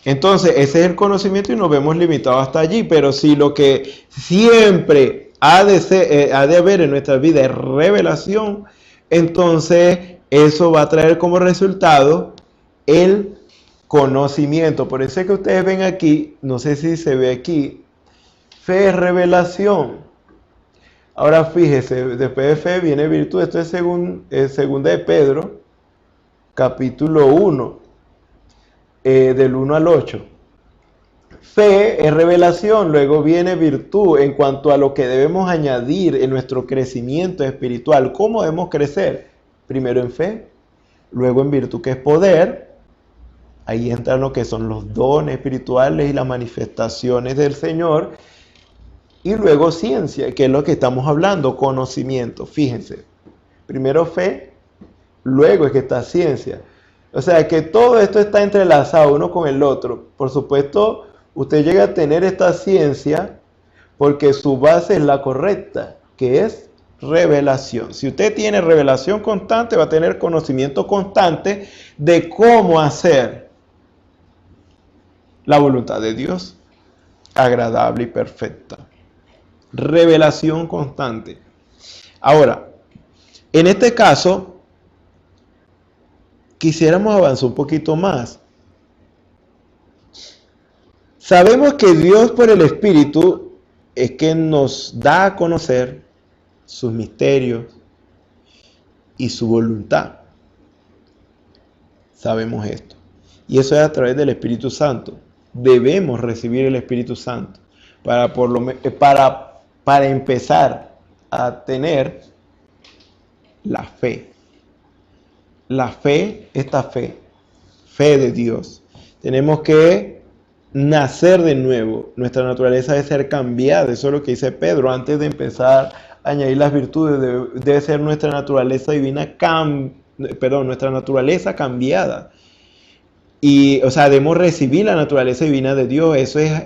Entonces, ese es el conocimiento y nos vemos limitados hasta allí. Pero si lo que siempre ha de haber en nuestra vida es revelación, entonces eso va a traer como resultado el conocimiento. Por eso es que ustedes ven aquí, no sé si se ve aquí, fe es revelación. Ahora fíjese, después de fe viene virtud. Esto es segunda de Pedro, capítulo 1, del 1 al 8. Fe es revelación, luego viene virtud en cuanto a lo que debemos añadir en nuestro crecimiento espiritual. ¿Cómo debemos crecer? Primero en fe, luego en virtud, que es poder. Ahí entran lo que son los dones espirituales y las manifestaciones del Señor. Y luego ciencia, que es lo que estamos hablando, conocimiento. Fíjense, primero fe, luego es que está ciencia. O sea que todo esto está entrelazado uno con el otro. Por supuesto, usted llega a tener esta ciencia porque su base es la correcta, que es revelación. Si usted tiene revelación constante, va a tener conocimiento constante de cómo hacer la voluntad de Dios, agradable y perfecta. Revelación constante. Ahora, en este caso, quisiéramos avanzar un poquito más. Sabemos que Dios por el Espíritu es que nos da a conocer sus misterios y su voluntad. Sabemos esto. Y eso es a través del Espíritu Santo. Debemos recibir el Espíritu Santo para empezar a tener la fe. La fe, esta fe de Dios. Tenemos que nacer de nuevo. Nuestra naturaleza debe ser cambiada. Eso es lo que dice Pedro. Antes de empezar a añadir las virtudes, debe ser nuestra naturaleza divina, nuestra naturaleza cambiada. Y, debemos recibir la naturaleza divina de Dios. Eso es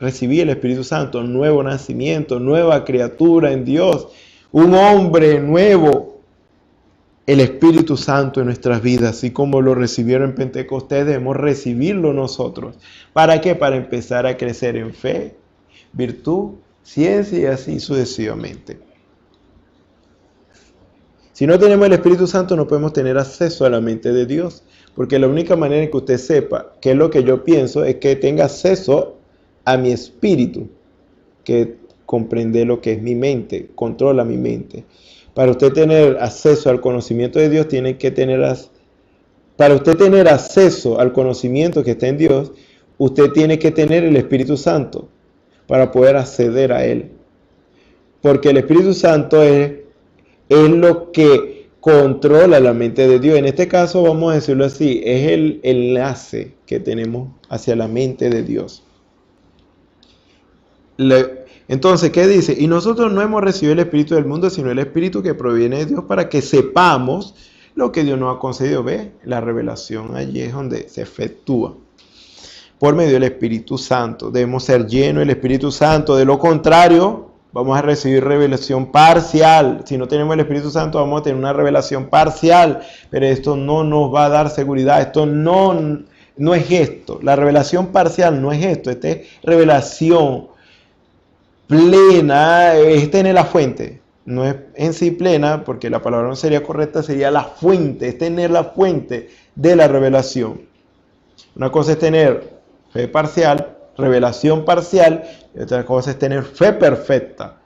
recibir el Espíritu Santo, nuevo nacimiento, nueva criatura en Dios, un hombre nuevo, el Espíritu Santo en nuestras vidas, así como lo recibieron en Pentecostés, debemos recibirlo nosotros. ¿Para qué? Para empezar a crecer en fe, virtud, ciencia y así sucesivamente. Si no tenemos el Espíritu Santo, no podemos tener acceso a la mente de Dios, porque la única manera en que usted sepa qué es lo que yo pienso es que tenga acceso a mi espíritu, que comprende lo que es mi mente, controla mi mente. Para usted tener acceso al conocimiento de Dios, para usted tener acceso al conocimiento que está en Dios, usted tiene que tener el Espíritu Santo para poder acceder a Él. Porque el Espíritu Santo es lo que controla la mente de Dios. En este caso, vamos a decirlo así, es el enlace que tenemos hacia la mente de Dios. Entonces, ¿qué dice? Y nosotros no hemos recibido el Espíritu del mundo, sino el Espíritu que proviene de Dios para que sepamos lo que Dios nos ha concedido. ¿Ve? La revelación allí es donde se efectúa. Por medio del Espíritu Santo. Debemos ser llenos del Espíritu Santo. De lo contrario, vamos a recibir revelación parcial. Si no tenemos el Espíritu Santo, vamos a tener una revelación parcial. Pero esto no nos va a dar seguridad. Esto no es esto. La revelación parcial no es esto. Esta es revelación plena, es tener la fuente. No es en sí plena, porque la palabra no sería correcta, sería la fuente, es tener la fuente de la revelación. Una cosa es tener fe parcial, revelación parcial, y otra cosa es tener fe perfecta.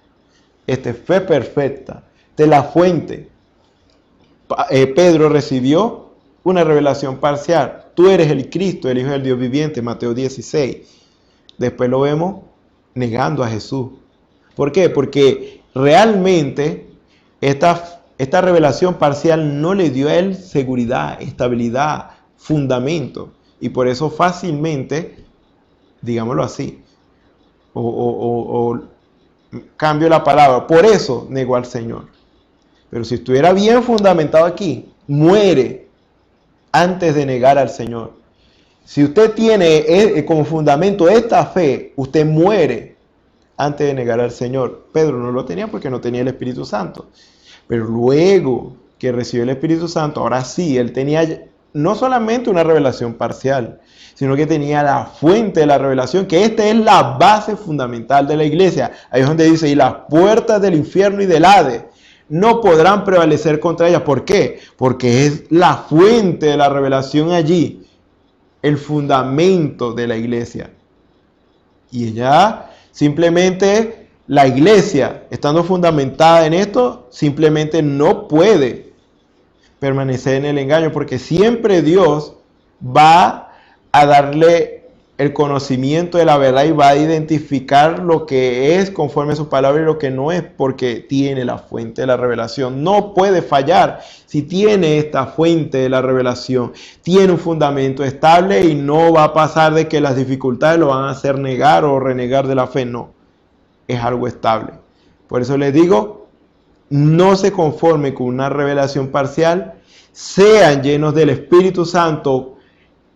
Esta es fe perfecta, de la fuente. Pedro recibió una revelación parcial. Tú eres el Cristo, el Hijo del Dios viviente, Mateo 16. Después lo vemos negando a Jesús. ¿Por qué? Porque realmente esta revelación parcial no le dio a él seguridad, estabilidad, fundamento. Y por eso fácilmente, digámoslo así, o cambio la palabra, por eso negó al Señor. Pero si estuviera bien fundamentado aquí, muere antes de negar al Señor. Si usted tiene como fundamento esta fe, usted muere antes de negar al Señor. Pedro no lo tenía porque no tenía el Espíritu Santo. Pero luego que recibió el Espíritu Santo, ahora sí, él tenía no solamente una revelación parcial, sino que tenía la fuente de la revelación, que esta es la base fundamental de la iglesia. Ahí es donde dice, y las puertas del infierno y del Hades no podrán prevalecer contra ellas. ¿Por qué? Porque es la fuente de la revelación allí, el fundamento de la iglesia. Y ella simplemente, la iglesia, estando fundamentada en esto, simplemente no puede permanecer en el engaño, porque siempre Dios va a darle el conocimiento de la verdad y va a identificar lo que es conforme a su palabra y lo que no es, porque tiene la fuente de la revelación. No puede fallar si tiene esta fuente de la revelación. Tiene un fundamento estable y no va a pasar de que las dificultades lo van a hacer negar o renegar de la fe. No, es algo estable. Por eso les digo, no se conforme con una revelación parcial, sean llenos del Espíritu Santo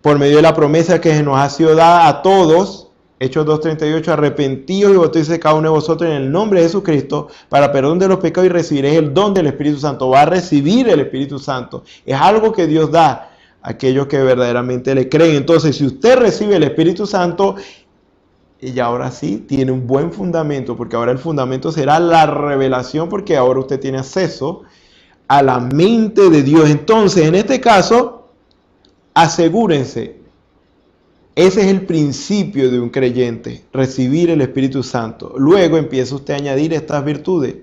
por medio de la promesa que se nos ha sido dada a todos. Hechos 2:38, arrepentidos y bautícese cada uno de vosotros en el nombre de Jesucristo para perdón de los pecados y recibiréis el don del Espíritu Santo. Va a recibir el Espíritu Santo. Es algo que Dios da a aquellos que verdaderamente le creen. Entonces, si usted recibe el Espíritu Santo, y ahora sí tiene un buen fundamento, porque ahora el fundamento será la revelación, porque ahora usted tiene acceso a la mente de Dios. Entonces, en este caso, asegúrense, ese es el principio de un creyente, recibir el Espíritu Santo. Luego empieza usted a añadir estas virtudes,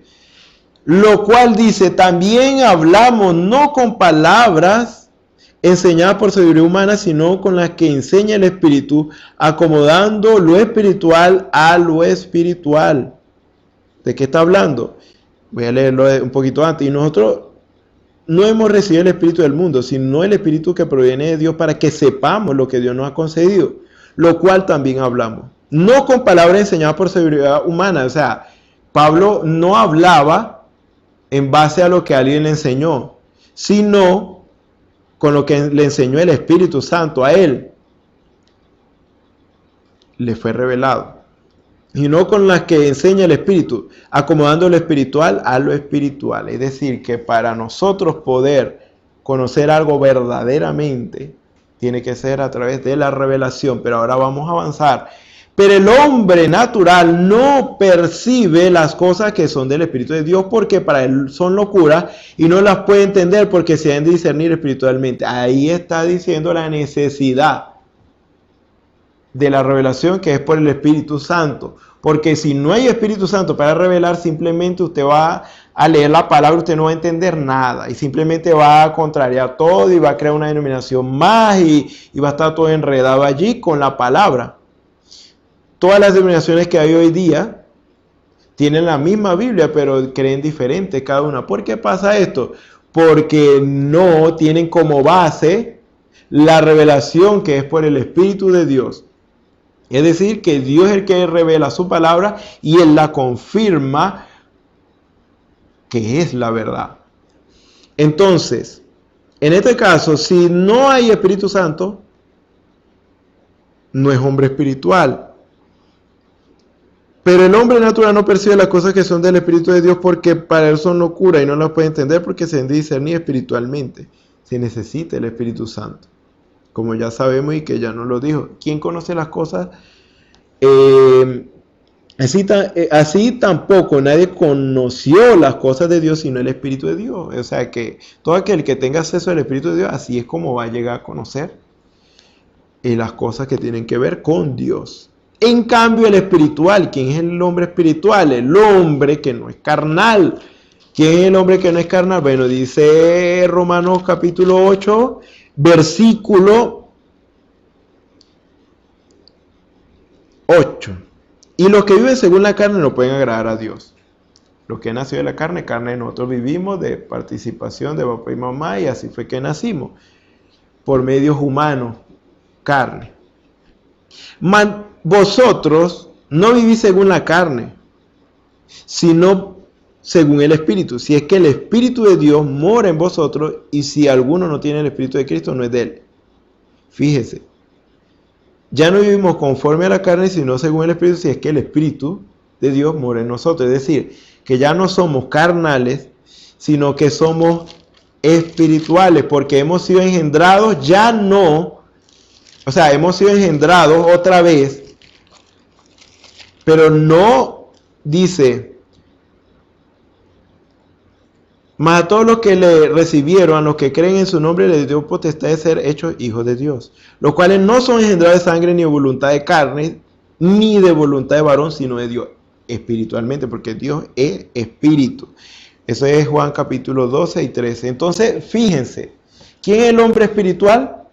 lo cual dice, también hablamos no con palabras enseñadas por sabiduría humana, sino con las que enseña el Espíritu, acomodando lo espiritual a lo espiritual. ¿De qué está hablando? Voy a leerlo un poquito antes. Y nosotros no hemos recibido el Espíritu del mundo, sino el Espíritu que proviene de Dios, para que sepamos lo que Dios nos ha concedido, lo cual también hablamos. No con palabras enseñadas por sabiduría humana. O sea, Pablo no hablaba en base a lo que alguien le enseñó, sino con lo que le enseñó el Espíritu Santo a él. Le fue revelado. Y no con las que enseña el Espíritu, acomodando lo espiritual a lo espiritual. Es decir, que para nosotros poder conocer algo verdaderamente, tiene que ser a través de la revelación. Pero ahora vamos a avanzar. Pero el hombre natural no percibe las cosas que son del Espíritu de Dios, porque para él son locura y no las puede entender porque se deben discernir espiritualmente. Ahí está diciendo la necesidad de la revelación, que es por el Espíritu Santo. Porque si no hay Espíritu Santo para revelar, simplemente usted va a leer la palabra, usted no va a entender nada y simplemente va a contrariar todo y va a crear una denominación más y va a estar todo enredado allí con la palabra. Todas las denominaciones que hay hoy día tienen la misma Biblia, pero creen diferente cada una. ¿Por qué pasa esto? Porque no tienen como base la revelación que es por el Espíritu de Dios. Es decir, que Dios es el que revela su palabra y Él la confirma que es la verdad. Entonces, en este caso, si no hay Espíritu Santo, no es hombre espiritual. Pero el hombre natural no percibe las cosas que son del Espíritu de Dios, porque para él son locura y no las puede entender porque se deben discernir espiritualmente. Se necesita el Espíritu Santo, como ya sabemos y que ya nos lo dijo. ¿Quién conoce las cosas? Así tampoco nadie conoció las cosas de Dios sino el Espíritu de Dios. O sea que todo aquel que tenga acceso al Espíritu de Dios, así es como va a llegar a conocer las cosas que tienen que ver con Dios. En cambio, el espiritual, ¿quién es el hombre espiritual? El hombre que no es carnal. ¿Quién es el hombre que no es carnal? Bueno, dice Romanos capítulo 8, versículo 8. Y los que viven según la carne no pueden agradar a Dios. Los que nació de la carne, nosotros vivimos de participación de papá y mamá, y así fue que nacimos, por medios humanos, carne. Vosotros no vivís según la carne, sino según el Espíritu. Si es que el Espíritu de Dios mora en vosotros, y si alguno no tiene el Espíritu de Cristo, no es de él. Fíjese, ya no vivimos conforme a la carne, sino según el Espíritu, si es que el Espíritu de Dios mora en nosotros. Es decir, que ya no somos carnales, sino que somos espirituales, porque hemos sido engendrados, hemos sido engendrados otra vez, pero no dice, mas a todos los que le recibieron, a los que creen en su nombre, les dio potestad de ser hechos hijos de Dios, los cuales no son engendrados de sangre, ni de voluntad de carne, ni de voluntad de varón, sino de Dios, espiritualmente, porque Dios es espíritu. Eso es Juan capítulo 12 y 13. Entonces, fíjense, ¿quién es el hombre espiritual?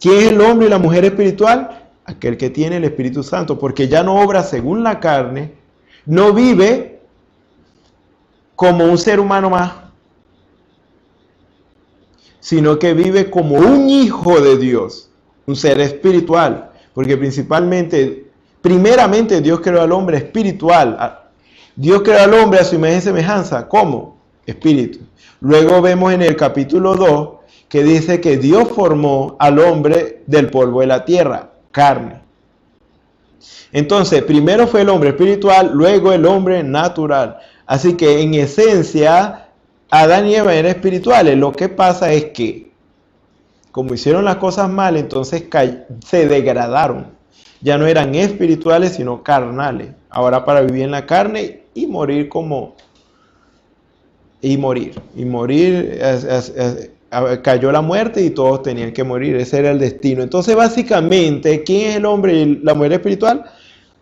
¿Quién es el hombre y la mujer espiritual? Aquel que tiene el Espíritu Santo, porque ya no obra según la carne, no vive como un ser humano más, sino que vive como un hijo de Dios, un ser espiritual, porque primeramente Dios creó al hombre espiritual. Dios creó al hombre a su imagen y semejanza. ¿Cómo? Espíritu. Luego vemos en el capítulo 2 que dice que Dios formó al hombre del polvo de la tierra, carne. Entonces, primero fue el hombre espiritual, luego el hombre natural. Así que en esencia, Adán y Eva eran espirituales. Lo que pasa es que, como hicieron las cosas mal, entonces se degradaron. Ya no eran espirituales, sino carnales. Ahora para vivir en la carne y morir cayó la muerte y todos tenían que morir. Ese era el destino. Entonces, básicamente, ¿quién es el hombre y la mujer espiritual?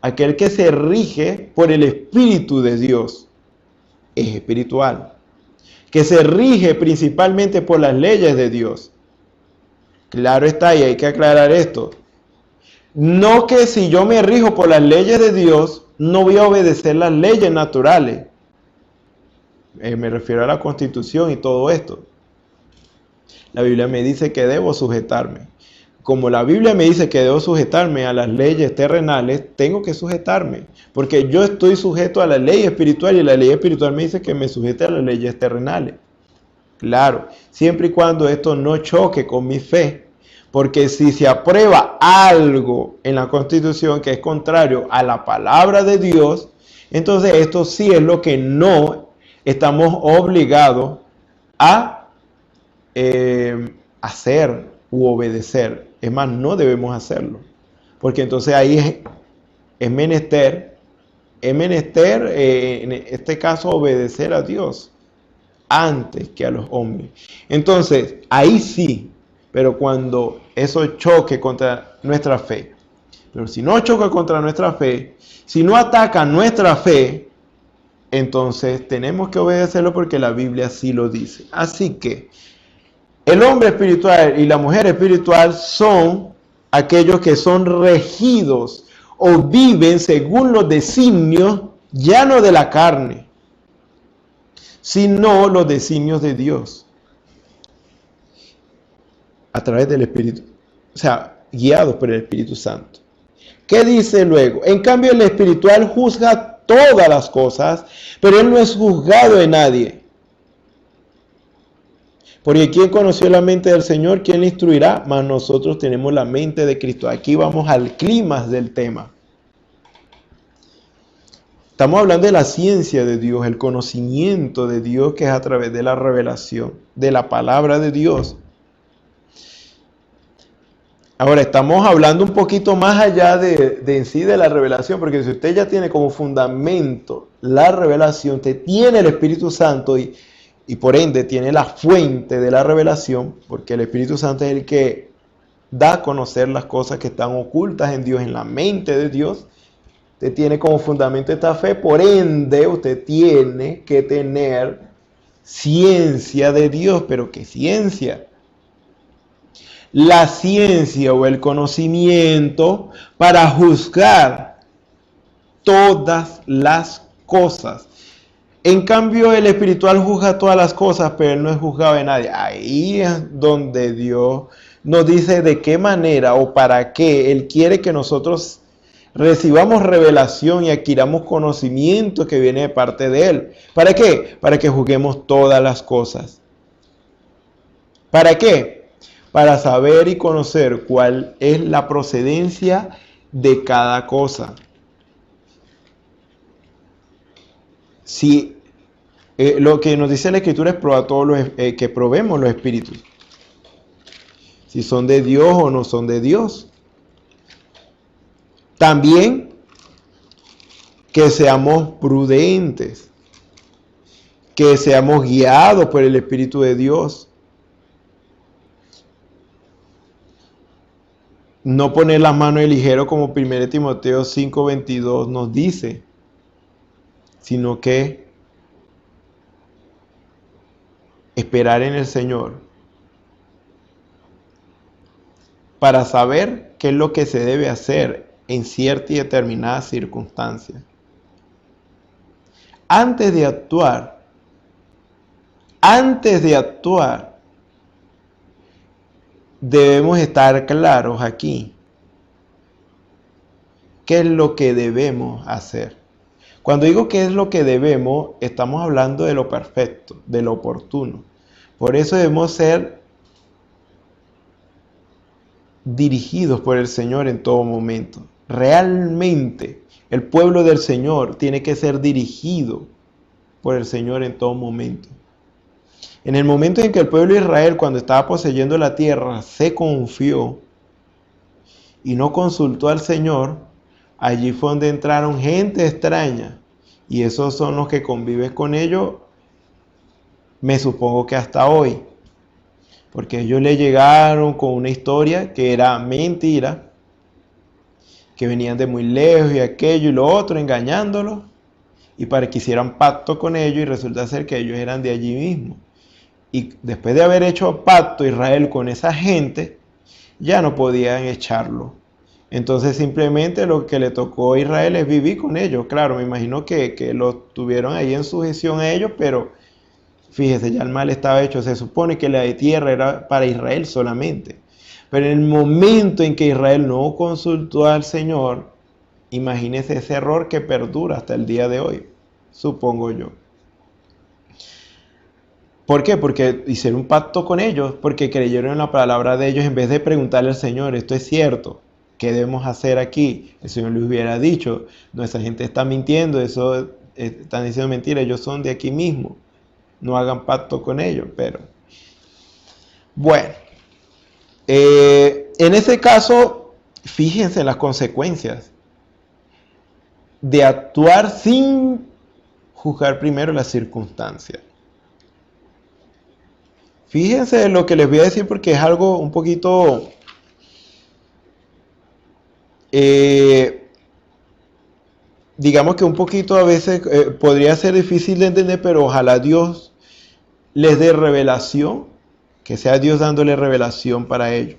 Aquel que se rige por el Espíritu de Dios es espiritual. Que se rige principalmente por las leyes de Dios. Claro está, y hay que aclarar esto. No que si yo me rijo por las leyes de Dios, no voy a obedecer las leyes naturales. Me refiero a la Constitución y todo esto. La Biblia me dice que debo sujetarme. Como la Biblia me dice que debo sujetarme a las leyes terrenales, tengo que sujetarme. Porque yo estoy sujeto a la ley espiritual y la ley espiritual me dice que me sujete a las leyes terrenales. Claro, siempre y cuando esto no choque con mi fe. Porque si se aprueba algo en la Constitución que es contrario a la palabra de Dios, entonces esto sí es lo que no estamos obligados a hacer u obedecer. Es más, no debemos hacerlo. Porque entonces ahí es menester, en este caso, obedecer a Dios antes que a los hombres. Entonces, ahí sí. Pero cuando eso choque contra nuestra fe, pero si no choca contra nuestra fe, si no ataca nuestra fe, entonces tenemos que obedecerlo porque la Biblia así lo dice. Así que el hombre espiritual y la mujer espiritual son aquellos que son regidos o viven según los designios ya no de la carne, sino los designios de Dios. A través del Espíritu, o sea, guiados por el Espíritu Santo. ¿Qué dice luego? En cambio, el espiritual juzga todas las cosas, pero él no es juzgado de nadie. Porque ¿quién conoció la mente del Señor? ¿Quién le instruirá? Mas nosotros tenemos la mente de Cristo. Aquí vamos al clímax del tema. Estamos hablando de la ciencia de Dios, el conocimiento de Dios que es a través de la revelación, de la palabra de Dios. Ahora, estamos hablando un poquito más allá de en sí de la revelación, porque si usted ya tiene como fundamento la revelación, usted tiene el Espíritu Santo y por ende tiene la fuente de la revelación, porque el Espíritu Santo es el que da a conocer las cosas que están ocultas en Dios, en la mente de Dios. Usted tiene como fundamento esta fe, por ende usted tiene que tener ciencia de Dios. ¿Pero qué ciencia? La ciencia o el conocimiento para juzgar todas las cosas. En cambio, el espiritual juzga todas las cosas, pero él no es juzgado de nadie. Ahí es donde Dios nos dice de qué manera o para qué Él quiere que nosotros recibamos revelación y adquiramos conocimiento que viene de parte de Él. ¿Para qué? Para que juzguemos todas las cosas. ¿Para qué? Para saber y conocer cuál es la procedencia de cada cosa. Si lo que nos dice la Escritura es probar todos que probemos los espíritus. Si son de Dios o no son de Dios. También que seamos prudentes. Que seamos guiados por el Espíritu de Dios. No poner las manos de ligero como 1 Timoteo 5:22 nos dice, sino que esperar en el Señor, para saber qué es lo que se debe hacer en cierta y determinada circunstancia. Antes de actuar, debemos estar claros aquí. ¿Qué es lo que debemos hacer? Cuando digo qué es lo que debemos, estamos hablando de lo perfecto, de lo oportuno. Por eso debemos ser dirigidos por el Señor en todo momento. Realmente, el pueblo del Señor tiene que ser dirigido por el Señor en todo momento. En el momento en que el pueblo de Israel, cuando estaba poseyendo la tierra, se confió y no consultó al Señor, allí fue donde entraron gente extraña, y esos son los que conviven con ellos, me supongo que hasta hoy, porque ellos le llegaron con una historia que era mentira, que venían de muy lejos y aquello y lo otro, engañándolos, y para que hicieran pacto con ellos, y resulta ser que ellos eran de allí mismo. Y después de haber hecho pacto Israel con esa gente, ya no podían echarlo. Entonces simplemente lo que le tocó a Israel es vivir con ellos. Claro, me imagino que lo tuvieron ahí en sujeción a ellos, pero fíjese, ya el mal estaba hecho. Se supone que la de tierra era para Israel solamente. Pero en el momento en que Israel no consultó al Señor, imagínese ese error que perdura hasta el día de hoy, supongo yo. ¿Por qué? Porque hicieron un pacto con ellos, porque creyeron en la palabra de ellos en vez de preguntarle al Señor, ¿esto es cierto? ¿Qué debemos hacer aquí? El Señor les hubiera dicho, nuestra gente está mintiendo, eso están diciendo mentiras, ellos son de aquí mismo, no hagan pacto con ellos. Pero bueno, en ese caso, fíjense en las consecuencias de actuar sin juzgar primero las circunstancias. Fíjense en lo que les voy a decir porque es algo un poquito digamos que un poquito a veces podría ser difícil de entender, pero ojalá Dios les dé revelación, que sea Dios dándole revelación para ello.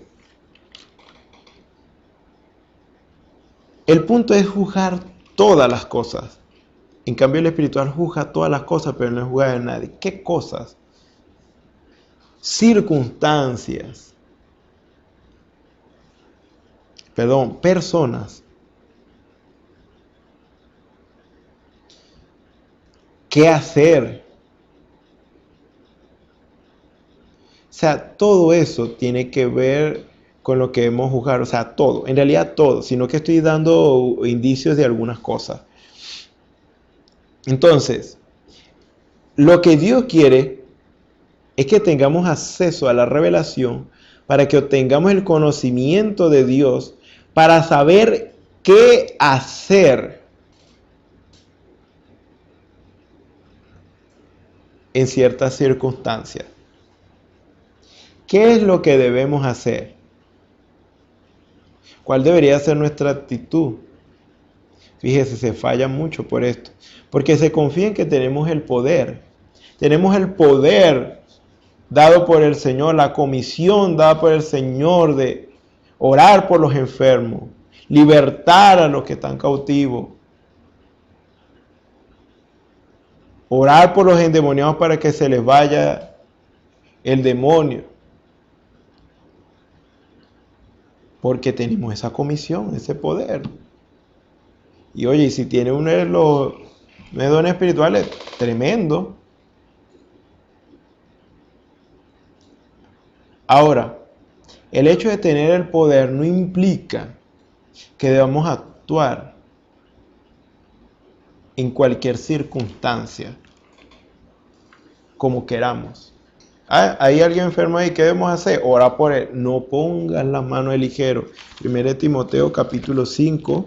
El punto es juzgar todas las cosas. En cambio el espiritual juzga todas las cosas, pero no juzga a nadie. ¿Qué cosas? Circunstancias. Personas. ¿Qué hacer? O sea, todo eso tiene que ver con lo que debemos juzgar. O sea, todo. En realidad todo. Sino que estoy dando indicios de algunas cosas. Entonces, lo que Dios quiere es que tengamos acceso a la revelación para que obtengamos el conocimiento de Dios para saber qué hacer en ciertas circunstancias. ¿Qué es lo que debemos hacer? ¿Cuál debería ser nuestra actitud? Fíjese, se falla mucho por esto, porque se confía en que tenemos el poder. Tenemos el poder dado por el Señor, la comisión dada por el Señor de orar por los enfermos, libertar a los que están cautivos, orar por los endemoniados para que se les vaya el demonio. Porque tenemos esa comisión, ese poder. Y oye, si tiene uno de los dones espirituales, tremendo. Ahora, el hecho de tener el poder no implica que debamos actuar en cualquier circunstancia, como queramos. ¿Hay alguien enfermo ahí? ¿Qué debemos hacer? Orar por él. No pongas las manos de ligero. 1 Timoteo capítulo 5,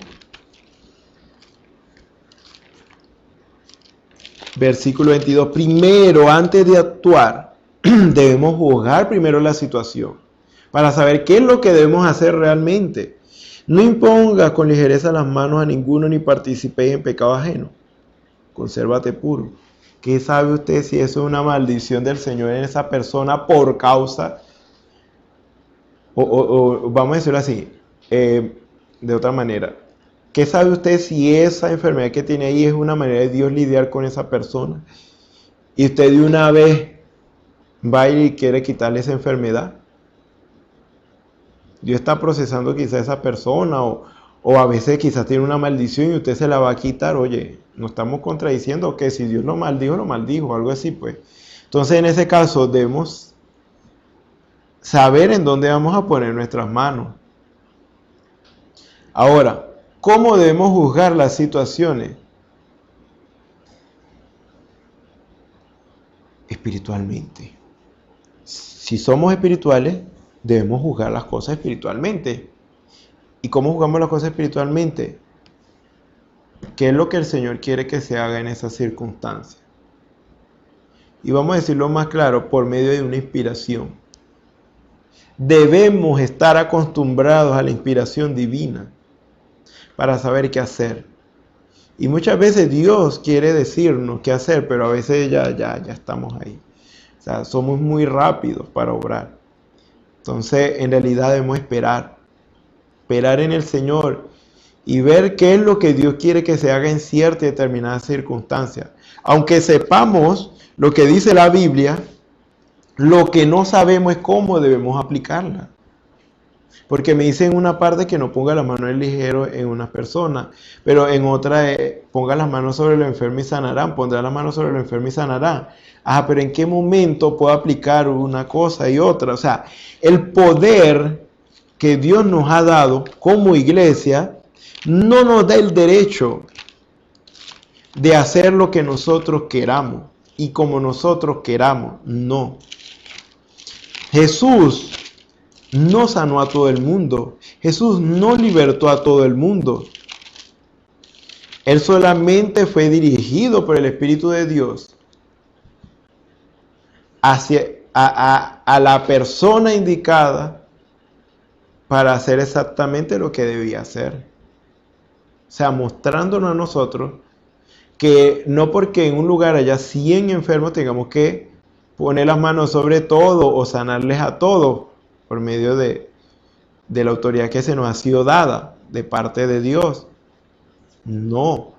versículo 22. Primero, antes de actuar, debemos juzgar primero la situación para saber qué es lo que debemos hacer realmente. No impongas con ligereza las manos a ninguno ni participes en pecado ajeno. Consérvate puro. ¿Qué sabe usted si eso es una maldición del Señor en esa persona por causa, o vamos a decirlo así, de otra manera? ¿Qué sabe usted si esa enfermedad que tiene ahí es una manera de Dios lidiar con esa persona? Y usted de una vez va y quiere quitarle esa enfermedad. Dios está procesando quizá a esa persona, o a veces quizás tiene una maldición y usted se la va a quitar. Oye, no estamos contradiciendo que si Dios lo maldijo, algo así pues. Entonces en ese caso debemos saber en dónde vamos a poner nuestras manos. Ahora, ¿cómo debemos juzgar las situaciones? Espiritualmente. Si somos espirituales, debemos juzgar las cosas espiritualmente. ¿Y cómo juzgamos las cosas espiritualmente? ¿Qué es lo que el Señor quiere que se haga en esas circunstancias? Y vamos a decirlo más claro, por medio de una inspiración. Debemos estar acostumbrados a la inspiración divina para saber qué hacer. Y muchas veces Dios quiere decirnos qué hacer, pero a veces ya estamos ahí. O sea, somos muy rápidos para obrar. Entonces, en realidad debemos esperar en el Señor y ver qué es lo que Dios quiere que se haga en cierta y determinada circunstancia. Aunque sepamos lo que dice la Biblia, lo que no sabemos es cómo debemos aplicarla. Porque me dice en una parte que no ponga las manos ligero en una persona, pero en otra ponga las manos sobre los enfermos y sanarán, pondrá las manos sobre los enfermos y sanarán. Pero ¿en qué momento puedo aplicar una cosa y otra? O sea, el poder que Dios nos ha dado como iglesia no nos da el derecho de hacer lo que nosotros queramos y como nosotros queramos. No. Jesús no sanó a todo el mundo. Jesús no libertó a todo el mundo. Él solamente fue dirigido por el Espíritu de Dios hacia a la persona indicada para hacer exactamente lo que debía hacer. O sea, mostrándonos a nosotros que no porque en un lugar haya 100 enfermos tengamos que poner las manos sobre todo o sanarles a todos por medio de la autoridad que se nos ha sido dada de parte de Dios. No.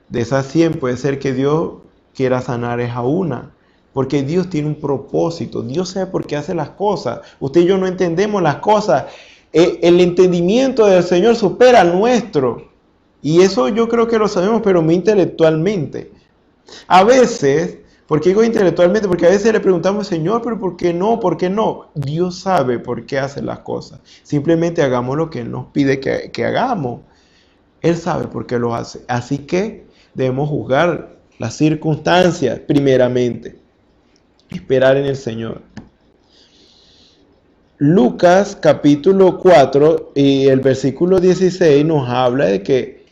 De esas 100 puede ser que Dios quiera sanar es a una. Porque Dios tiene un propósito. Dios sabe por qué hace las cosas. Usted y yo no entendemos las cosas. El entendimiento del Señor supera al nuestro. Y eso yo creo que lo sabemos, pero muy intelectualmente. A veces, ¿por qué digo intelectualmente? Porque a veces le preguntamos, Señor, pero ¿por qué no? ¿Por qué no? Dios sabe por qué hace las cosas. Simplemente hagamos lo que Él nos pide que hagamos. Él sabe por qué lo hace. Así que debemos juzgar las circunstancias primeramente. Esperar en el Señor. Lucas capítulo 4 y el versículo 16 nos habla de que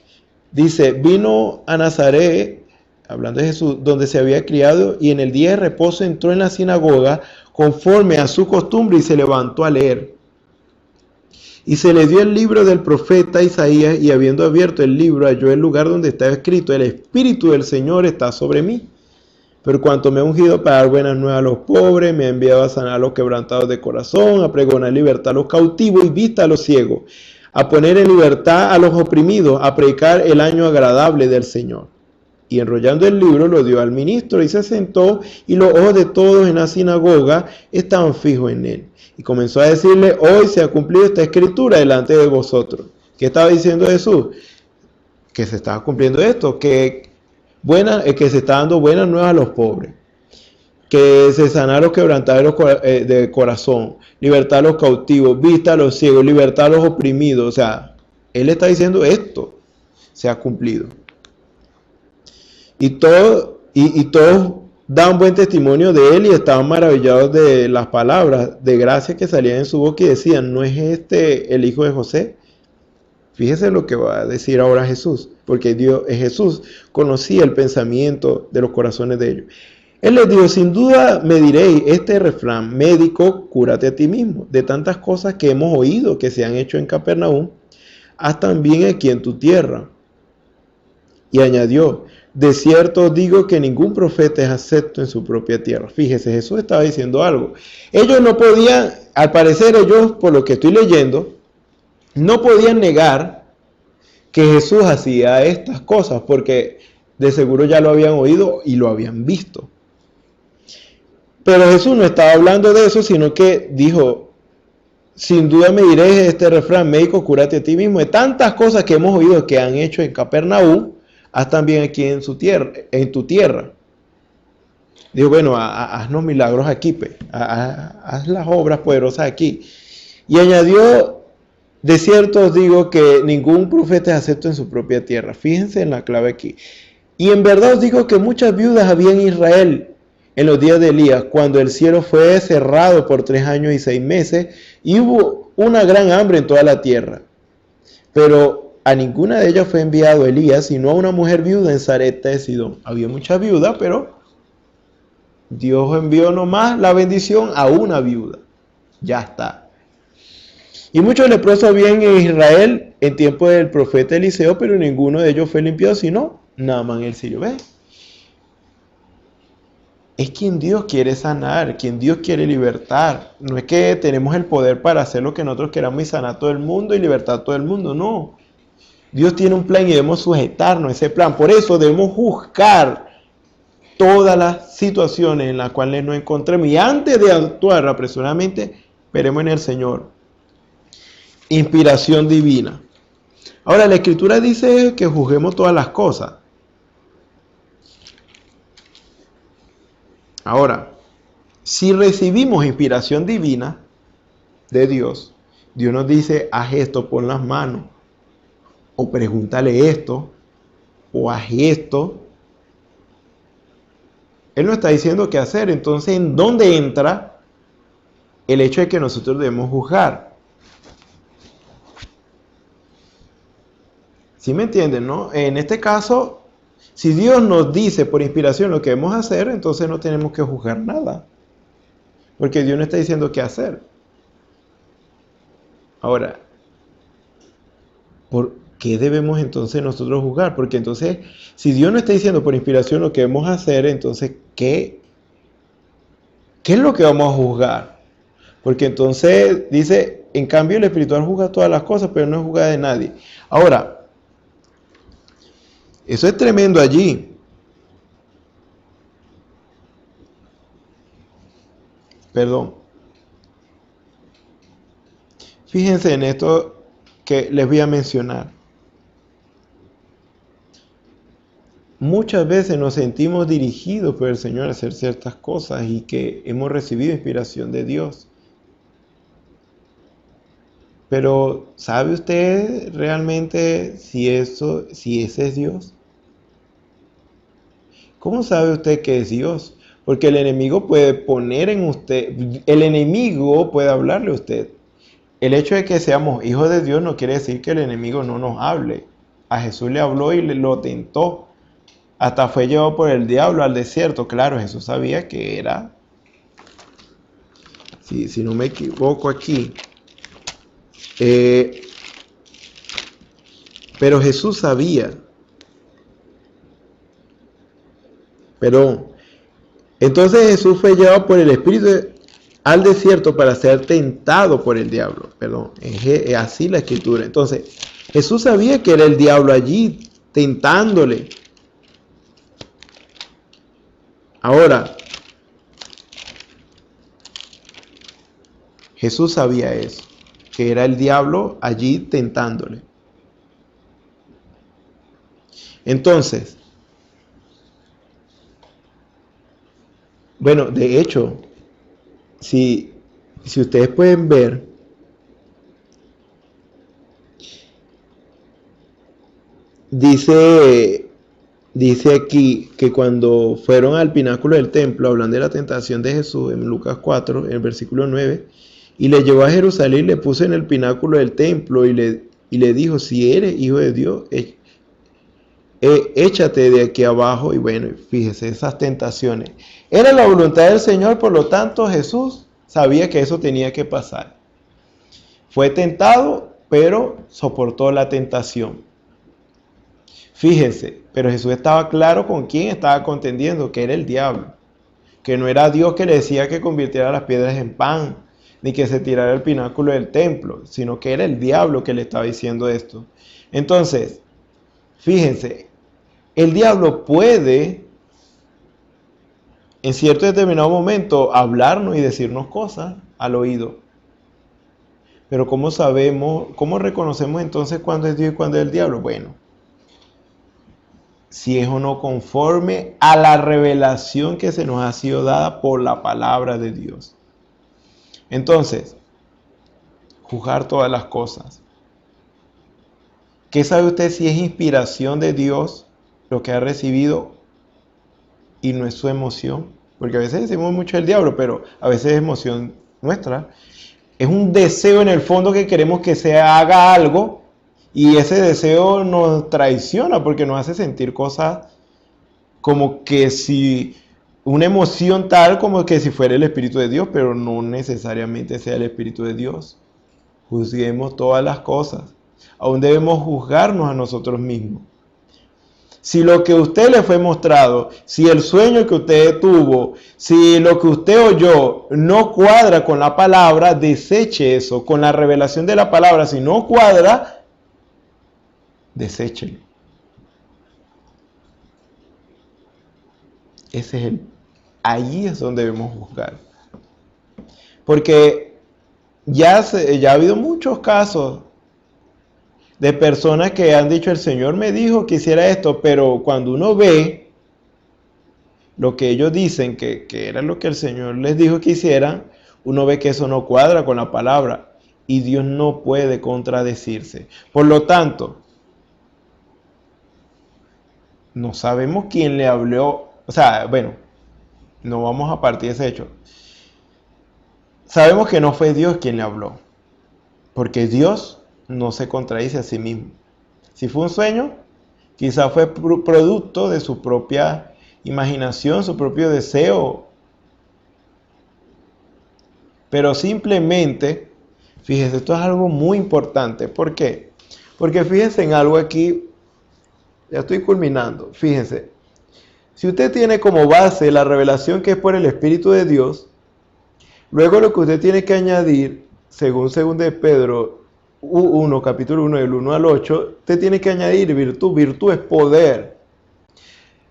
dice, vino a Nazaret, hablando de Jesús, donde se había criado, y en el día de reposo entró en la sinagoga conforme a su costumbre y se levantó a leer. Y se le dio el libro del profeta Isaías, y habiendo abierto el libro halló el lugar donde estaba escrito, el Espíritu del Señor está sobre mí. Pero cuanto me ha ungido para dar buenas nuevas a los pobres, me ha enviado a sanar a los quebrantados de corazón, a pregonar libertad a los cautivos y vista a los ciegos, a poner en libertad a los oprimidos, a predicar el año agradable del Señor. Y enrollando el libro lo dio al ministro y se sentó, y los ojos de todos en la sinagoga estaban fijos en él. Y comenzó a decirle, hoy se ha cumplido esta escritura delante de vosotros. ¿Qué estaba diciendo Jesús? Que se estaba cumpliendo esto, que se está dando buenas nuevas a los pobres, que se sana a los quebrantados de corazón, libertad a los cautivos, vista a los ciegos, libertad a los oprimidos. O sea, Él está diciendo esto se ha cumplido. Y todos daban buen testimonio de Él y estaban maravillados de las palabras de gracia que salían en su boca y decían, ¿no es este el hijo de José? Fíjese lo que va a decir ahora Jesús, porque Jesús conocía el pensamiento de los corazones de ellos. Él les dijo, sin duda me diréis este refrán, médico, cúrate a ti mismo. De tantas cosas que hemos oído que se han hecho en Capernaum, haz también aquí en tu tierra. Y añadió, de cierto os digo que ningún profeta es acepto en su propia tierra. Fíjese, Jesús estaba diciendo algo. Ellos no podían, al parecer ellos, por lo que estoy leyendo, no podían negar que Jesús hacía estas cosas, porque de seguro ya lo habían oído y lo habían visto. Pero Jesús no estaba hablando de eso, sino que dijo, sin duda me diréis este refrán, médico, cúrate a ti mismo. De tantas cosas que hemos oído que han hecho en Capernaúm, haz también aquí en tu tierra. Dijo, bueno, haznos milagros aquí, haz las obras poderosas aquí. Y añadió, de cierto os digo que ningún profeta es acepto en su propia tierra. Fíjense en la clave aquí. Y en verdad os digo que muchas viudas había en Israel en los días de Elías, cuando el cielo fue cerrado por 3 años y 6 meses, y hubo una gran hambre en toda la tierra. Pero a ninguna de ellas fue enviado Elías, sino a una mujer viuda en Sarepta de Sidón. Había muchas viudas, pero Dios envió nomás la bendición a una viuda. Ya está. Y muchos leprosos habían en Israel en tiempo del profeta Eliseo, pero ninguno de ellos fue limpiado, sino Naamán el sirio. ¿Ve? Es quien Dios quiere sanar, quien Dios quiere libertar. No es que tenemos el poder para hacer lo que nosotros queramos y sanar a todo el mundo y libertar a todo el mundo, no. Dios tiene un plan y debemos sujetarnos a ese plan. Por eso debemos juzgar todas las situaciones en las cuales nos encontremos. Y antes de actuar apresuradamente, esperemos en el Señor. Inspiración divina. Ahora, la Escritura dice que juzguemos todas las cosas. Ahora, si recibimos inspiración divina de Dios, Dios nos dice, haz esto, pon las manos, o pregúntale esto, o haz esto. Él nos está diciendo qué hacer. Entonces, ¿en dónde entra el hecho de que nosotros debemos juzgar? ¿Sí me entienden, no? En este caso, si Dios nos dice por inspiración lo que debemos hacer, entonces no tenemos que juzgar nada. Porque Dios nos está diciendo qué hacer. Ahora, ¿por qué debemos entonces nosotros juzgar? Porque entonces, si Dios nos está diciendo por inspiración lo que debemos hacer, entonces, ¿qué es lo que vamos a juzgar? Porque entonces dice, en cambio el espiritual juzga todas las cosas, pero no juzga de nadie. Ahora, eso es tremendo allí. Perdón. Fíjense en esto que les voy a mencionar. Muchas veces nos sentimos dirigidos por el Señor a hacer ciertas cosas y que hemos recibido inspiración de Dios. Pero ¿sabe usted realmente si ese es Dios? ¿Cómo sabe usted que es Dios? Porque el enemigo puede poner en usted, el enemigo puede hablarle a usted. El hecho de que seamos hijos de Dios no quiere decir que el enemigo no nos hable. A Jesús le habló y lo tentó. Hasta fue llevado por el diablo al desierto. Claro, Jesús sabía que era, si no me equivoco aquí, pero Jesús sabía. Pero entonces Jesús fue llevado por el Espíritu al desierto para ser tentado por el diablo. Es así la Escritura. Entonces Jesús sabía que era el diablo allí tentándole. Ahora, Jesús sabía eso, que era el diablo allí tentándole. Entonces, bueno, de hecho, si ustedes pueden ver, dice aquí que cuando fueron al pináculo del templo, hablando de la tentación de Jesús en Lucas 4, en el versículo 9, y le llevó a Jerusalén, le puso en el pináculo del templo y le dijo, si eres hijo de Dios, échate de aquí abajo. Y bueno, fíjese, esas tentaciones. Era la voluntad del Señor, por lo tanto Jesús sabía que eso tenía que pasar. Fue tentado, pero soportó la tentación. Fíjense, pero Jesús estaba claro con quién estaba contendiendo, que era el diablo. Que no era Dios que le decía que convirtiera las piedras en pan, ni que se tirara el pináculo del templo, sino que era el diablo que le estaba diciendo esto. Entonces, fíjense, el diablo puede, en cierto determinado momento, hablarnos y decirnos cosas al oído. Pero ¿cómo sabemos, cómo reconocemos entonces cuándo es Dios y cuándo es el diablo? Bueno, si es o no conforme a la revelación que se nos ha sido dada por la palabra de Dios. Entonces, juzgar todas las cosas. ¿Qué sabe usted si es inspiración de Dios lo que ha recibido y no es su emoción? Porque a veces decimos mucho del diablo, pero a veces es emoción nuestra. Es un deseo en el fondo que queremos que se haga algo y ese deseo nos traiciona porque nos hace sentir cosas como que si una emoción tal como que si fuera el Espíritu de Dios, pero no necesariamente sea el Espíritu de Dios. Juzguemos todas las cosas. Aún debemos juzgarnos a nosotros mismos. Si lo que a usted le fue mostrado, si el sueño que usted tuvo, si lo que usted oyó no cuadra con la palabra, deseche eso. Con la revelación de la palabra, si no cuadra, deséchelo. Ahí es donde debemos juzgar. Porque ya ha habido muchos casos de personas que han dicho, el Señor me dijo que hiciera esto, pero cuando uno ve lo que ellos dicen que era lo que el Señor les dijo que hicieran, uno ve que eso no cuadra con la palabra y Dios no puede contradecirse. Por lo tanto, no sabemos quién le habló, o sea, bueno, no vamos a partir de ese hecho. Sabemos que no fue Dios quien le habló, porque Dios no se contradice a sí mismo. Si fue un sueño, quizá fue producto de su propia imaginación, su propio deseo. Pero simplemente, fíjense, esto es algo muy importante. ¿Por qué? Porque fíjense en algo aquí, ya estoy culminando. Fíjense, si usted tiene como base la revelación que es por el Espíritu de Dios, luego lo que usted tiene que añadir, según 2 de Pedro 1, capítulo 1, del 1 al 8, usted tiene que añadir virtud. Virtud es poder.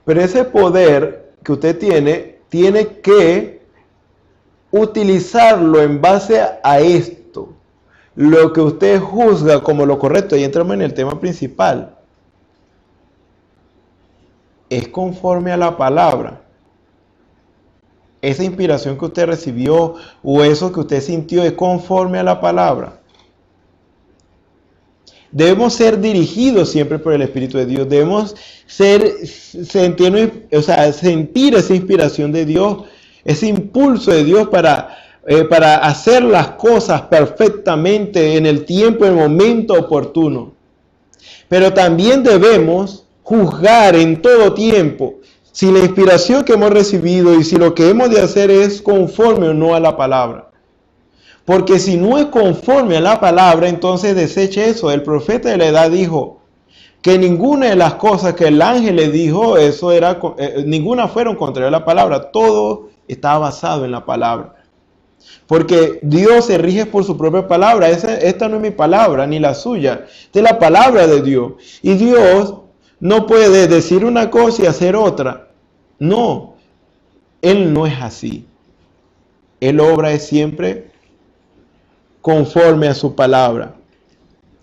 Pero ese poder que usted tiene que utilizarlo en base a esto. Lo que usted juzga como lo correcto, y entramos en el tema principal, es conforme a la palabra. Esa inspiración que usted recibió o eso que usted sintió es conforme a la palabra. Debemos ser dirigidos siempre por el Espíritu de Dios. Debemos sentir esa inspiración de Dios, ese impulso de Dios para hacer las cosas perfectamente en el tiempo, en el momento oportuno. Pero también debemos juzgar en todo tiempo si la inspiración que hemos recibido y si lo que hemos de hacer es conforme o no a la palabra. Porque si no es conforme a la palabra, entonces deseche eso. El profeta de la edad dijo que ninguna de las cosas que el ángel le dijo, ninguna fueron contrarias a la palabra. Todo está basado en la palabra. Porque Dios se rige por su propia palabra. Esta no es mi palabra, ni la suya. Esta es la palabra de Dios. Y Dios no puede decir una cosa y hacer otra. No, Él no es así. Él obra siempre conforme a su palabra.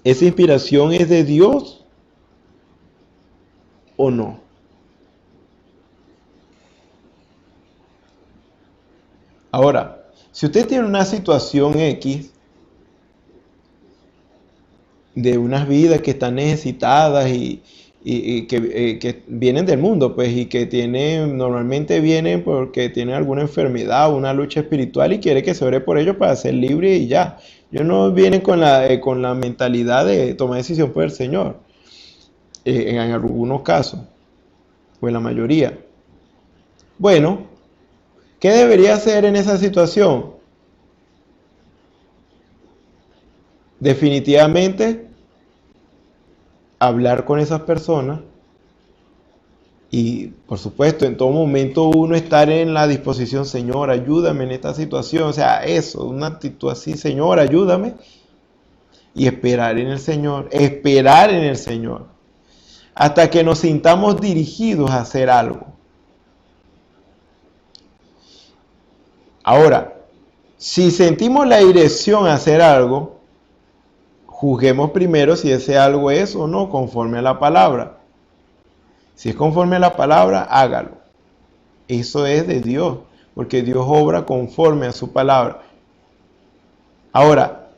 ¿Esa inspiración es de Dios o no? Ahora, si usted tiene una situación X de unas vidas que están necesitadas y que vienen del mundo, pues, y que normalmente vienen porque tienen alguna enfermedad, una lucha espiritual y quiere que se ore por ellos para ser libre y ya. Ellos no vienen con la mentalidad de tomar decisión por el Señor, en algunos casos, o en la mayoría. Bueno, ¿qué debería hacer en esa situación? Definitivamente hablar con esas personas Y por supuesto, en todo momento uno estar en la disposición, Señor, ayúdame en esta situación. O sea, eso, una actitud así, Señor, ayúdame. Y esperar en el Señor, esperar en el Señor. Hasta que nos sintamos dirigidos a hacer algo. Ahora, si sentimos la dirección a hacer algo, juzguemos primero si ese algo es o no conforme a la palabra. Si es conforme a la palabra, hágalo. Eso es de Dios, porque Dios obra conforme a su palabra. Ahora,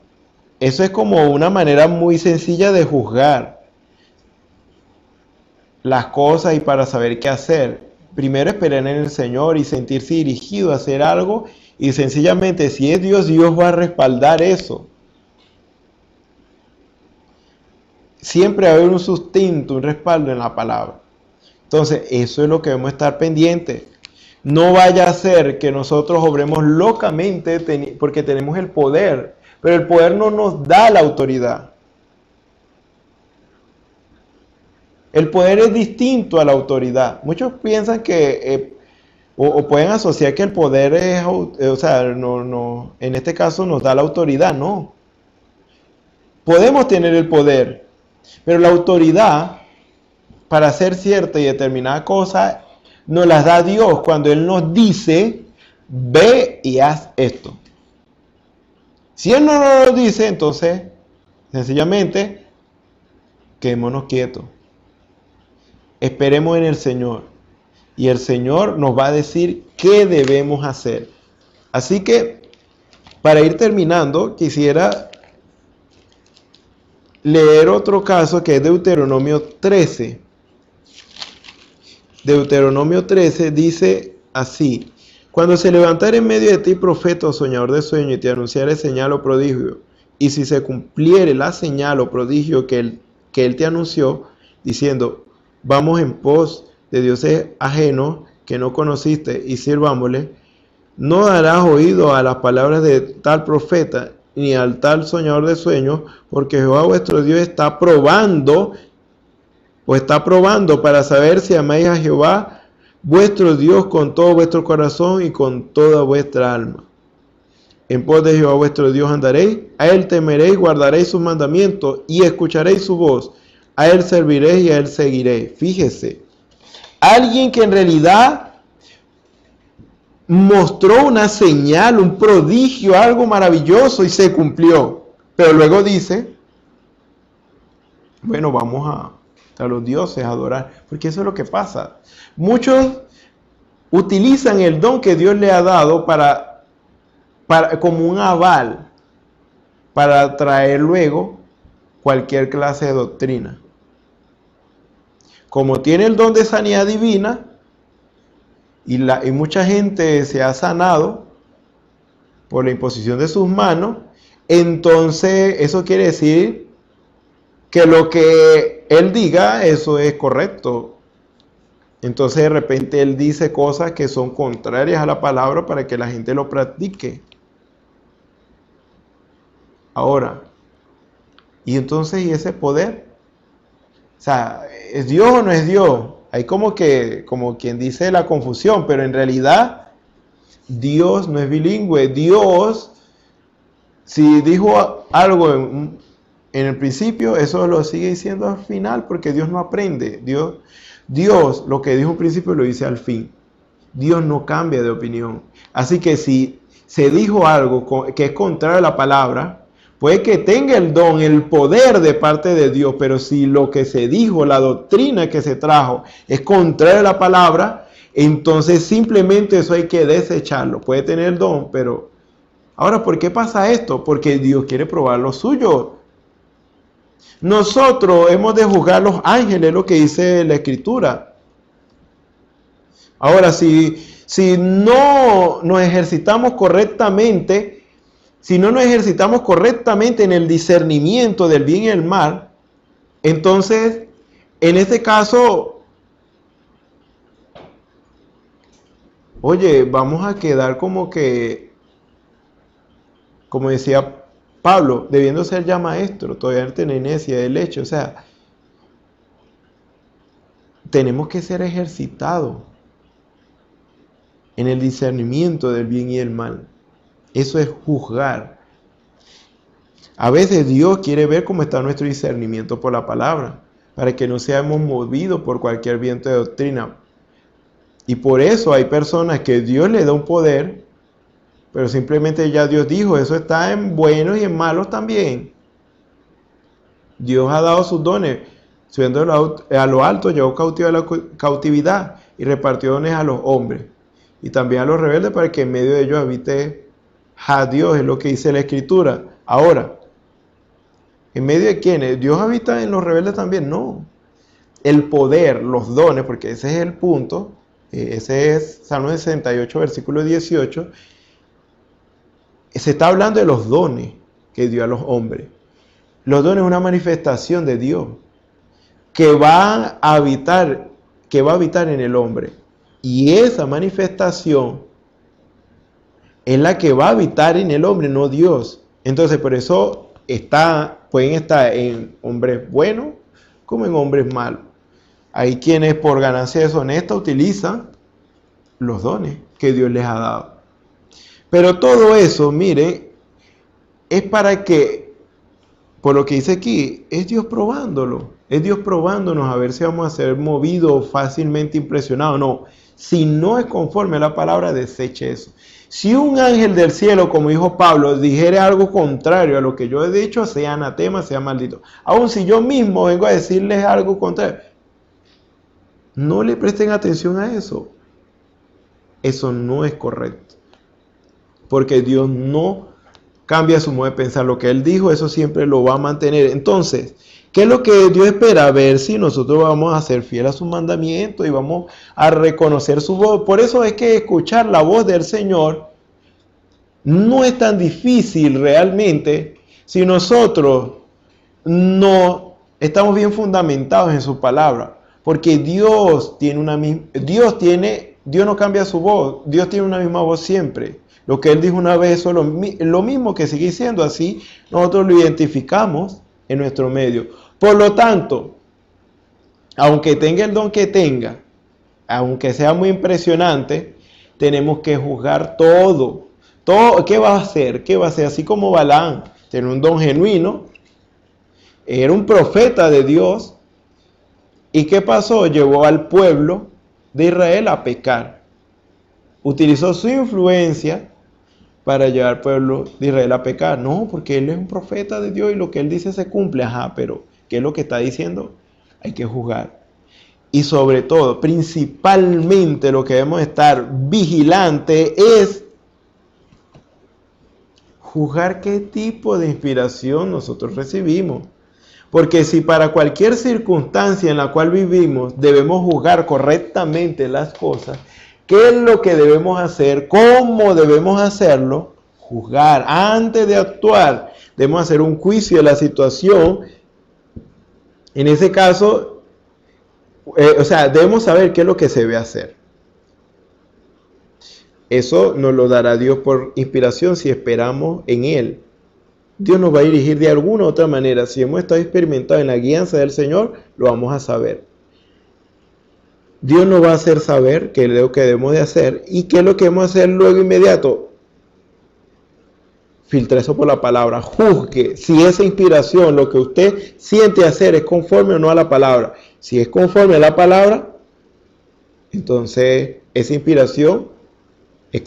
eso es como una manera muy sencilla de juzgar las cosas y para saber qué hacer. Primero esperar en el Señor y sentirse dirigido a hacer algo, y sencillamente si es Dios, Dios va a respaldar eso. Siempre va a haber un sustento, un respaldo en la palabra. Entonces, eso es lo que debemos estar pendientes. No vaya a ser que nosotros obremos locamente porque tenemos el poder, pero el poder no nos da la autoridad. El poder es distinto a la autoridad. Muchos piensan que, o pueden asociar que el poder es, o sea, no, en este caso nos da la autoridad. No. Podemos tener el poder, pero la autoridad para hacer cierta y determinada cosa nos las da Dios cuando Él nos dice, ve y haz esto. Si Él no nos lo dice, entonces, sencillamente, quedémonos quietos. Esperemos en el Señor. Y el Señor nos va a decir qué debemos hacer. Así que, para ir terminando, quisiera leer otro caso que es Deuteronomio 13. Deuteronomio 13 dice así: cuando se levantare en medio de ti profeta o soñador de sueño y te anunciare señal o prodigio, y si se cumpliere la señal o prodigio que él te anunció, diciendo, vamos en pos de dioses ajenos que no conociste y sirvámosle, no darás oído a las palabras de tal profeta ni al tal soñador de sueños, porque Jehová vuestro Dios está probando para saber si amáis a Jehová vuestro Dios con todo vuestro corazón y con toda vuestra alma. En pos de Jehová vuestro Dios andaréis, a Él temeréis, guardaréis sus mandamientos y escucharéis su voz, a Él serviréis y a Él seguiréis. Fíjese, alguien que en realidad mostró una señal, un prodigio, algo maravilloso y se cumplió, pero luego dice, bueno, vamos a los dioses a adorar, porque eso es lo que pasa. Muchos utilizan el don que Dios le ha dado para como un aval para traer luego cualquier clase de doctrina. Como tiene el don de sanidad divina y mucha gente se ha sanado por la imposición de sus manos, entonces eso quiere decir que lo que él diga, eso es correcto. Entonces de repente él dice cosas que son contrarias a la palabra para que la gente lo practique. Ahora, ¿y entonces y ese poder? O sea, ¿es Dios o no es Dios? Hay como quien dice la confusión, pero en realidad Dios no es bilingüe. Dios, si dijo algo en el principio, eso lo sigue diciendo al final, porque Dios no aprende. Dios lo que dijo al principio lo dice al fin. Dios no cambia de opinión. Así que si se dijo algo que es contrario a la palabra, puede que tenga el don, el poder de parte de Dios, pero si lo que se dijo, la doctrina que se trajo, es contrario a la palabra, entonces simplemente eso hay que desecharlo. Puede tener el don, pero... Ahora, ¿por qué pasa esto? Porque Dios quiere probar lo suyo. Nosotros hemos de juzgar a los ángeles, lo que dice la Escritura. Ahora, si no nos ejercitamos correctamente, en el discernimiento del bien y el mal, entonces, en este caso, oye, vamos a quedar como decía Pablo, debiendo ser ya maestro, todavía no tiene necia del hecho. O sea, tenemos que ser ejercitados en el discernimiento del bien y el mal. Eso es juzgar. A veces Dios quiere ver cómo está nuestro discernimiento por la palabra, para que no seamos movidos por cualquier viento de doctrina. Y por eso hay personas que Dios le da un poder, pero simplemente ya Dios dijo, eso está en buenos y en malos también. Dios ha dado sus dones. Subiendo a lo alto, llevó cautivo a la cautividad y repartió dones a los hombres. Y también a los rebeldes para que en medio de ellos habite a Dios, es lo que dice la Escritura. Ahora, ¿en medio de quiénes? ¿Dios habita en los rebeldes también? No. El poder, los dones, porque ese es el punto, ese es Salmo 68, versículo 18, se está hablando de los dones que dio a los hombres. Los dones es una manifestación de Dios que va a habitar en el hombre. Y esa manifestación es la que va a habitar en el hombre, no Dios. Entonces, por eso pueden estar en hombres buenos como en hombres malos. Hay quienes por ganancia deshonesta utilizan los dones que Dios les ha dado. Pero todo eso, mire, es para que, por lo que dice aquí, es Dios probándolo. Es Dios probándonos a ver si vamos a ser movidos, fácilmente impresionados. No, si no es conforme a la palabra, deseche eso. Si un ángel del cielo, como dijo Pablo, dijere algo contrario a lo que yo he dicho, sea anatema, sea maldito. Aun si yo mismo vengo a decirles algo contrario, no le presten atención a eso. Eso no es correcto. Porque Dios no cambia su modo de pensar. Lo que Él dijo, eso siempre lo va a mantener. Entonces, ¿qué es lo que Dios espera? A ver si nosotros vamos a ser fieles a sus mandamientos y vamos a reconocer su voz. Por eso es que escuchar la voz del Señor no es tan difícil realmente si nosotros no estamos bien fundamentados en su palabra. Porque Dios no cambia su voz. Dios tiene una misma voz siempre. Lo que Él dijo una vez es lo mismo que sigue siendo así. Nosotros lo identificamos en nuestro medio. Por lo tanto, aunque tenga el don que tenga, aunque sea muy impresionante, tenemos que juzgar todo. ¿Qué va a hacer? ¿Qué va a hacer? Así como Balaam tiene un don genuino, era un profeta de Dios. ¿Y qué pasó? Llevó al pueblo de Israel a pecar. Utilizó su influencia para llevar al pueblo de Israel a pecar. No, porque él es un profeta de Dios y lo que él dice se cumple. Ajá, pero ¿qué es lo que está diciendo? Hay que juzgar. Y sobre todo, principalmente lo que debemos estar vigilantes es juzgar qué tipo de inspiración nosotros recibimos. Porque si para cualquier circunstancia en la cual vivimos debemos juzgar correctamente las cosas, ¿qué es lo que debemos hacer? ¿Cómo debemos hacerlo? Juzgar. Antes de actuar, debemos hacer un juicio de la situación. En ese caso, debemos saber qué es lo que se debe hacer. Eso nos lo dará Dios por inspiración si esperamos en Él. Dios nos va a dirigir de alguna u otra manera. Si hemos estado experimentados en la guianza del Señor, lo vamos a saber. Dios nos va a hacer saber qué es lo que debemos de hacer. ¿Y qué es lo que debemos hacer luego inmediato? Filtre eso por la palabra. Juzgue si esa inspiración, lo que usted siente hacer, es conforme o no a la palabra. Si es conforme a la palabra, entonces esa inspiración es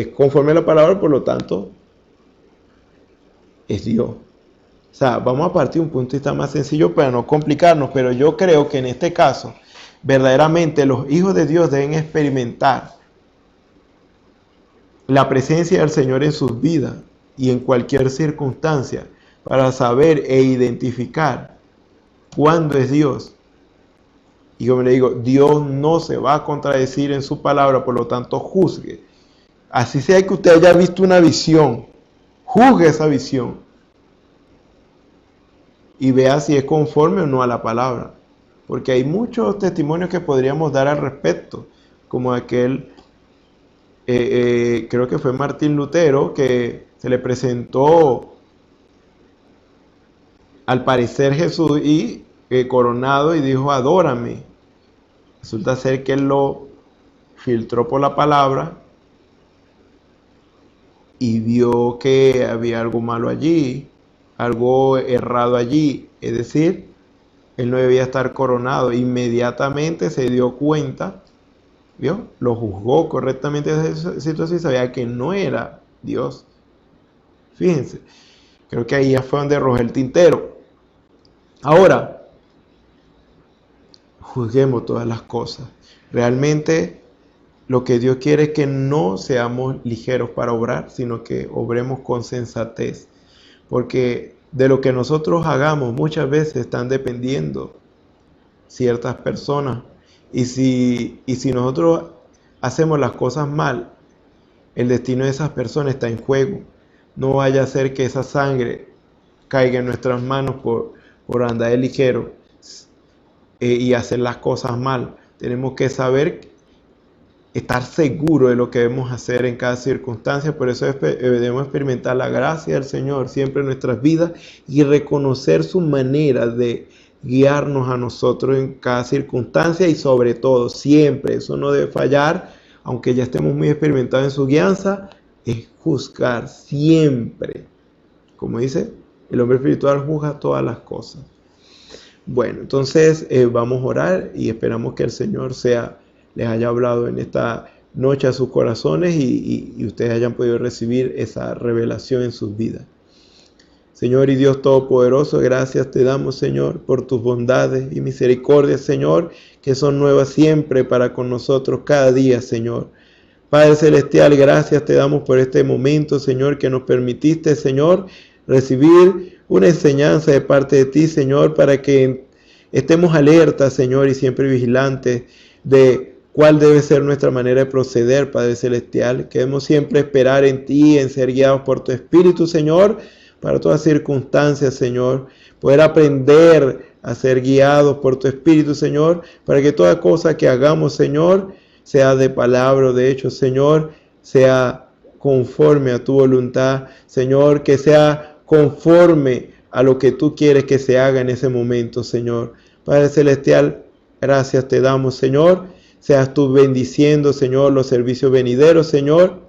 conforme a la palabra, por lo tanto, es Dios. O sea, vamos a partir de un punto de vista más sencillo para no complicarnos, pero yo creo que en este caso, verdaderamente los hijos de Dios deben experimentar la presencia del Señor en sus vidas y en cualquier circunstancia para saber e identificar cuándo es Dios. Y como le digo, Dios no se va a contradecir en su palabra, por lo tanto juzgue. Así sea que usted haya visto una visión, juzgue esa visión y vea si es conforme o no a la palabra. Porque hay muchos testimonios que podríamos dar al respecto, como aquel, creo que fue Martín Lutero, que se le presentó al parecer Jesús y coronado y dijo, adórame. Resulta ser que él lo filtró por la palabra y vio que había algo malo allí, algo errado allí, es decir, él no debía estar coronado. Inmediatamente se dio cuenta, ¿vio? Lo juzgó correctamente en esa situación y sabía que no era Dios. Fíjense, creo que ahí ya fue donde arrojé el tintero. Ahora, juzguemos todas las cosas. Realmente lo que Dios quiere es que no seamos ligeros para obrar, sino que obremos con sensatez. Porque de lo que nosotros hagamos muchas veces están dependiendo ciertas personas. Y si nosotros hacemos las cosas mal, el destino de esas personas está en juego. No vaya a ser que esa sangre caiga en nuestras manos por andar de ligero y hacer las cosas mal. Tenemos que saber, estar seguros de lo que debemos hacer en cada circunstancia. Por eso debemos experimentar la gracia del Señor siempre en nuestras vidas y reconocer su manera de guiarnos a nosotros en cada circunstancia y sobre todo siempre, eso no debe fallar, aunque ya estemos muy experimentados en su guianza, es juzgar siempre. Como dice, el hombre espiritual juzga todas las cosas. Bueno, entonces vamos a orar y esperamos que el Señor les haya hablado en esta noche a sus corazones y ustedes hayan podido recibir esa revelación en sus vidas. Señor y Dios Todopoderoso, gracias te damos, Señor, por tus bondades y misericordias, Señor, que son nuevas siempre para con nosotros cada día, Señor. Padre Celestial, gracias te damos por este momento, Señor, que nos permitiste, Señor, recibir una enseñanza de parte de ti, Señor, para que estemos alertas, Señor, y siempre vigilantes de cuál debe ser nuestra manera de proceder, Padre Celestial. Queremos siempre esperar en ti, en ser guiados por tu Espíritu, Señor, para todas circunstancias, Señor. Poder aprender a ser guiados por tu Espíritu, Señor, para que toda cosa que hagamos, Señor, sea de palabra o de hecho, Señor, sea conforme a tu voluntad, Señor, que sea conforme a lo que tú quieres que se haga en ese momento, Señor. Padre Celestial, gracias te damos, Señor. Seas tú bendiciendo, Señor, los servicios venideros, Señor.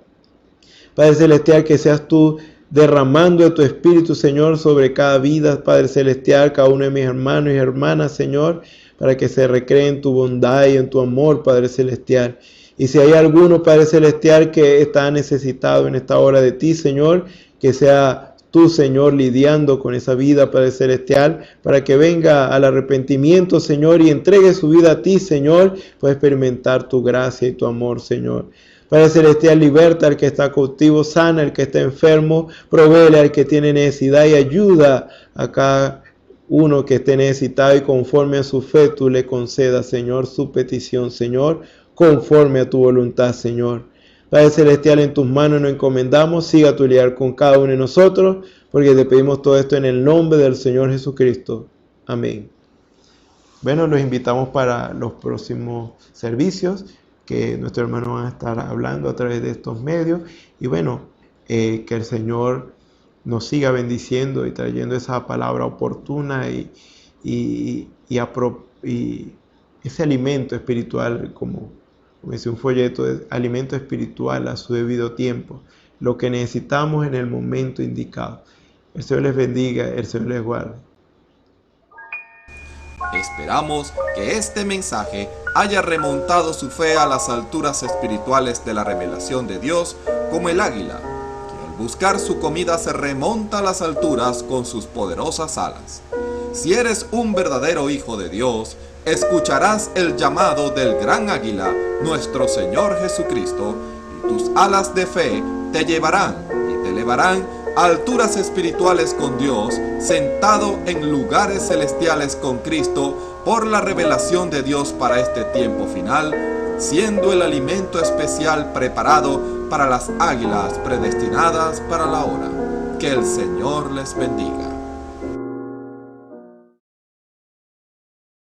Padre Celestial, que seas tú derramando de tu Espíritu, Señor, sobre cada vida, Padre Celestial, cada uno de mis hermanos y hermanas, Señor, para que se recree en tu bondad y en tu amor, Padre Celestial. Y si hay alguno, Padre Celestial, que está necesitado en esta hora de ti, Señor, que sea tú, Señor, lidiando con esa vida, Padre Celestial, para que venga al arrepentimiento, Señor, y entregue su vida a ti, Señor, para experimentar tu gracia y tu amor, Señor. Padre Celestial, liberta al que está cautivo, sana al que está enfermo, provéele al que tiene necesidad y ayuda a cada uno que esté necesitado y conforme a su fe tú le concedas, Señor, su petición, Señor, conforme a tu voluntad, Señor. Padre Celestial, en tus manos nos encomendamos, siga tu lidiar con cada uno de nosotros, porque te pedimos todo esto en el nombre del Señor Jesucristo. Amén. Bueno, los invitamos para los próximos servicios que nuestros hermanos van a estar hablando a través de estos medios. Y bueno, que el Señor nos siga bendiciendo y trayendo esa palabra oportuna y ese alimento espiritual, como dice un folleto, de alimento espiritual a su debido tiempo, lo que necesitamos en el momento indicado. El Señor les bendiga, el Señor les guarde. Esperamos que este mensaje haya remontado su fe a las alturas espirituales de la revelación de Dios, como el águila, que al buscar su comida se remonta a las alturas con sus poderosas alas. Si eres un verdadero hijo de Dios, escucharás el llamado del gran águila, nuestro Señor Jesucristo, y tus alas de fe te llevarán y te elevarán a alturas espirituales con Dios, sentado en lugares celestiales con Cristo, por la revelación de Dios para este tiempo final, siendo el alimento especial preparado para las águilas predestinadas para la hora. Que el Señor les bendiga.